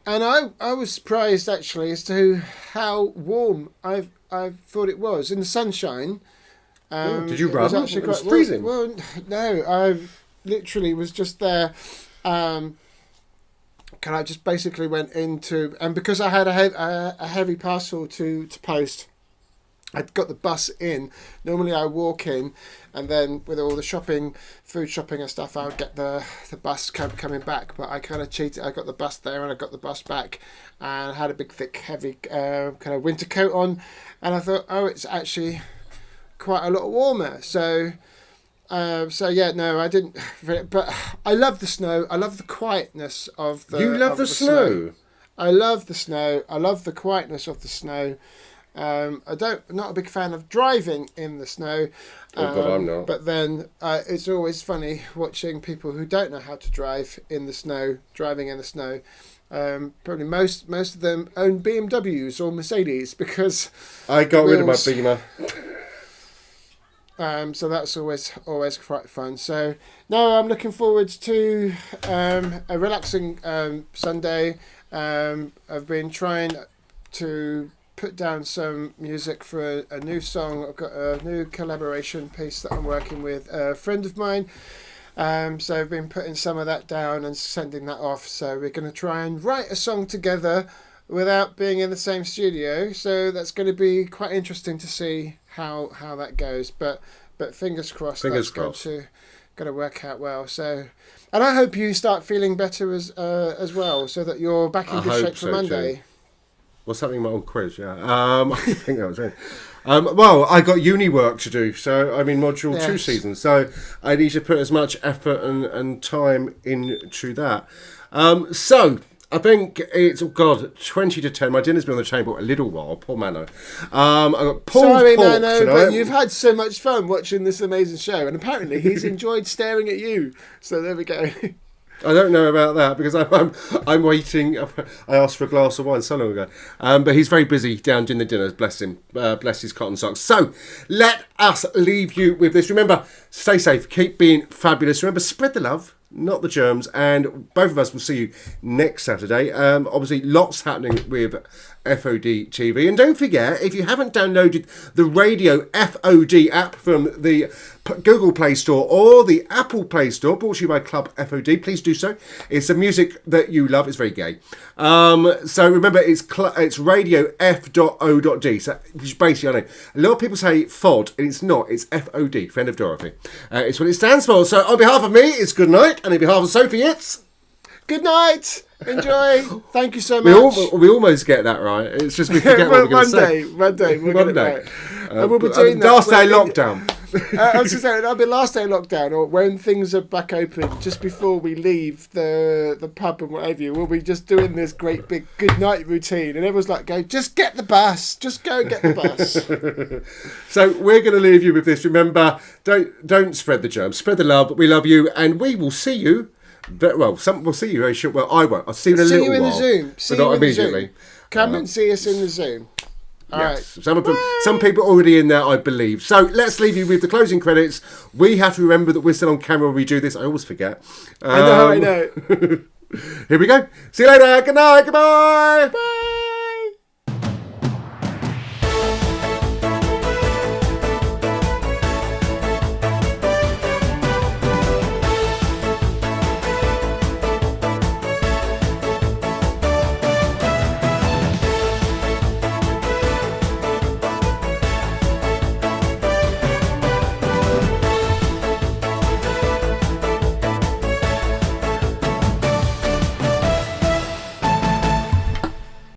And I was surprised actually as to how warm I thought it was in the sunshine. Did you run? It was freezing. Well, no, I literally was just there. I just basically went into, and because I had a heavy parcel to post, I'd got the bus in. Normally I walk in, and then with all the shopping, food shopping and stuff, I would get the bus coming back. But I kind of cheated. I got the bus there and I got the bus back, and I had a big, thick, heavy kind of winter coat on. And I thought, oh, it's actually quite a lot warmer. So yeah, no, I didn't. But I love the snow. I love the quietness of the. You love the snow. I love the snow. I love the quietness of the snow. I'm not a big fan of driving in the snow. God, I'm not. But then it's always funny watching people who don't know how to drive in the snow, driving in the snow. Probably most of them own BMWs or Mercedes because I got rid of my Beamer. So that's always quite fun. So no, I'm looking forward to a relaxing Sunday. I've been trying to put down some music for a new song. I've got a new collaboration piece that I'm working with a friend of mine. So I've been putting some of that down and sending that off. So we're going to try and write a song together without being in the same studio. So that's going to be quite interesting to see how that goes. But fingers crossed. Fingers crossed. Going to work out well. So, and I hope you start feeling better as well, so that you're back in good shape for Monday. Too. What's happening in my old quiz? Yeah, I think that was it. Well, I got uni work to do, so I'm in module 2 season, so I need to put as much effort and time into that. So I think it's 20 to 10. My dinner's been on the table a little while. Poor Mano. I got pulled pork Mano, tonight. but you've had so much fun watching this amazing show, and apparently he's enjoyed staring at you. So there we go. I don't know about that because I'm waiting. I asked for a glass of wine so long ago, but he's very busy down doing the dinners. Bless him, bless his cotton socks. So let us leave you with this. Remember, stay safe, keep being fabulous. Remember, spread the love, not the germs, and both of us will see you next Saturday. Obviously, lots happening with FOD TV, and don't forget, if you haven't downloaded the Radio FOD app from the Google Play Store or the Apple Play Store, brought to you by Club F.O.D, please do so. It's the music that you love. It's very gay. So remember, it's Radio F.O.D. So basically, I know a lot of people say FOD, and it's not. It's F.O.D, friend of Dorothy. It's what it stands for. So on behalf of me, it's good night, and on behalf of Sophie, it's good night. Enjoy. Thank you so much. We almost get that right. It's just we forget what we're going to say. One day, we'll get it right. And we'll be doing that. Last day lockdown. I was just saying, that'll be last day lockdown, or when things are back open, just before we leave the pub and whatever. We'll be just doing this great big good night routine, and everyone's like, "Go, just get the bus. Just go and get the bus." So we're going to leave you with this. Remember, don't spread the germs. Spread the love. We love you, and we will see you. We'll see you very short. Well, I won't. I'll see you in a little while. See you in the Zoom. But not immediately. Come and see us in the Zoom. All yes. Right. Some people are already in there, I believe. So let's leave you with the closing credits. We have to remember that we're still on camera when we do this. I always forget. I know. Here we go. See you later. Good night. Goodbye. Bye.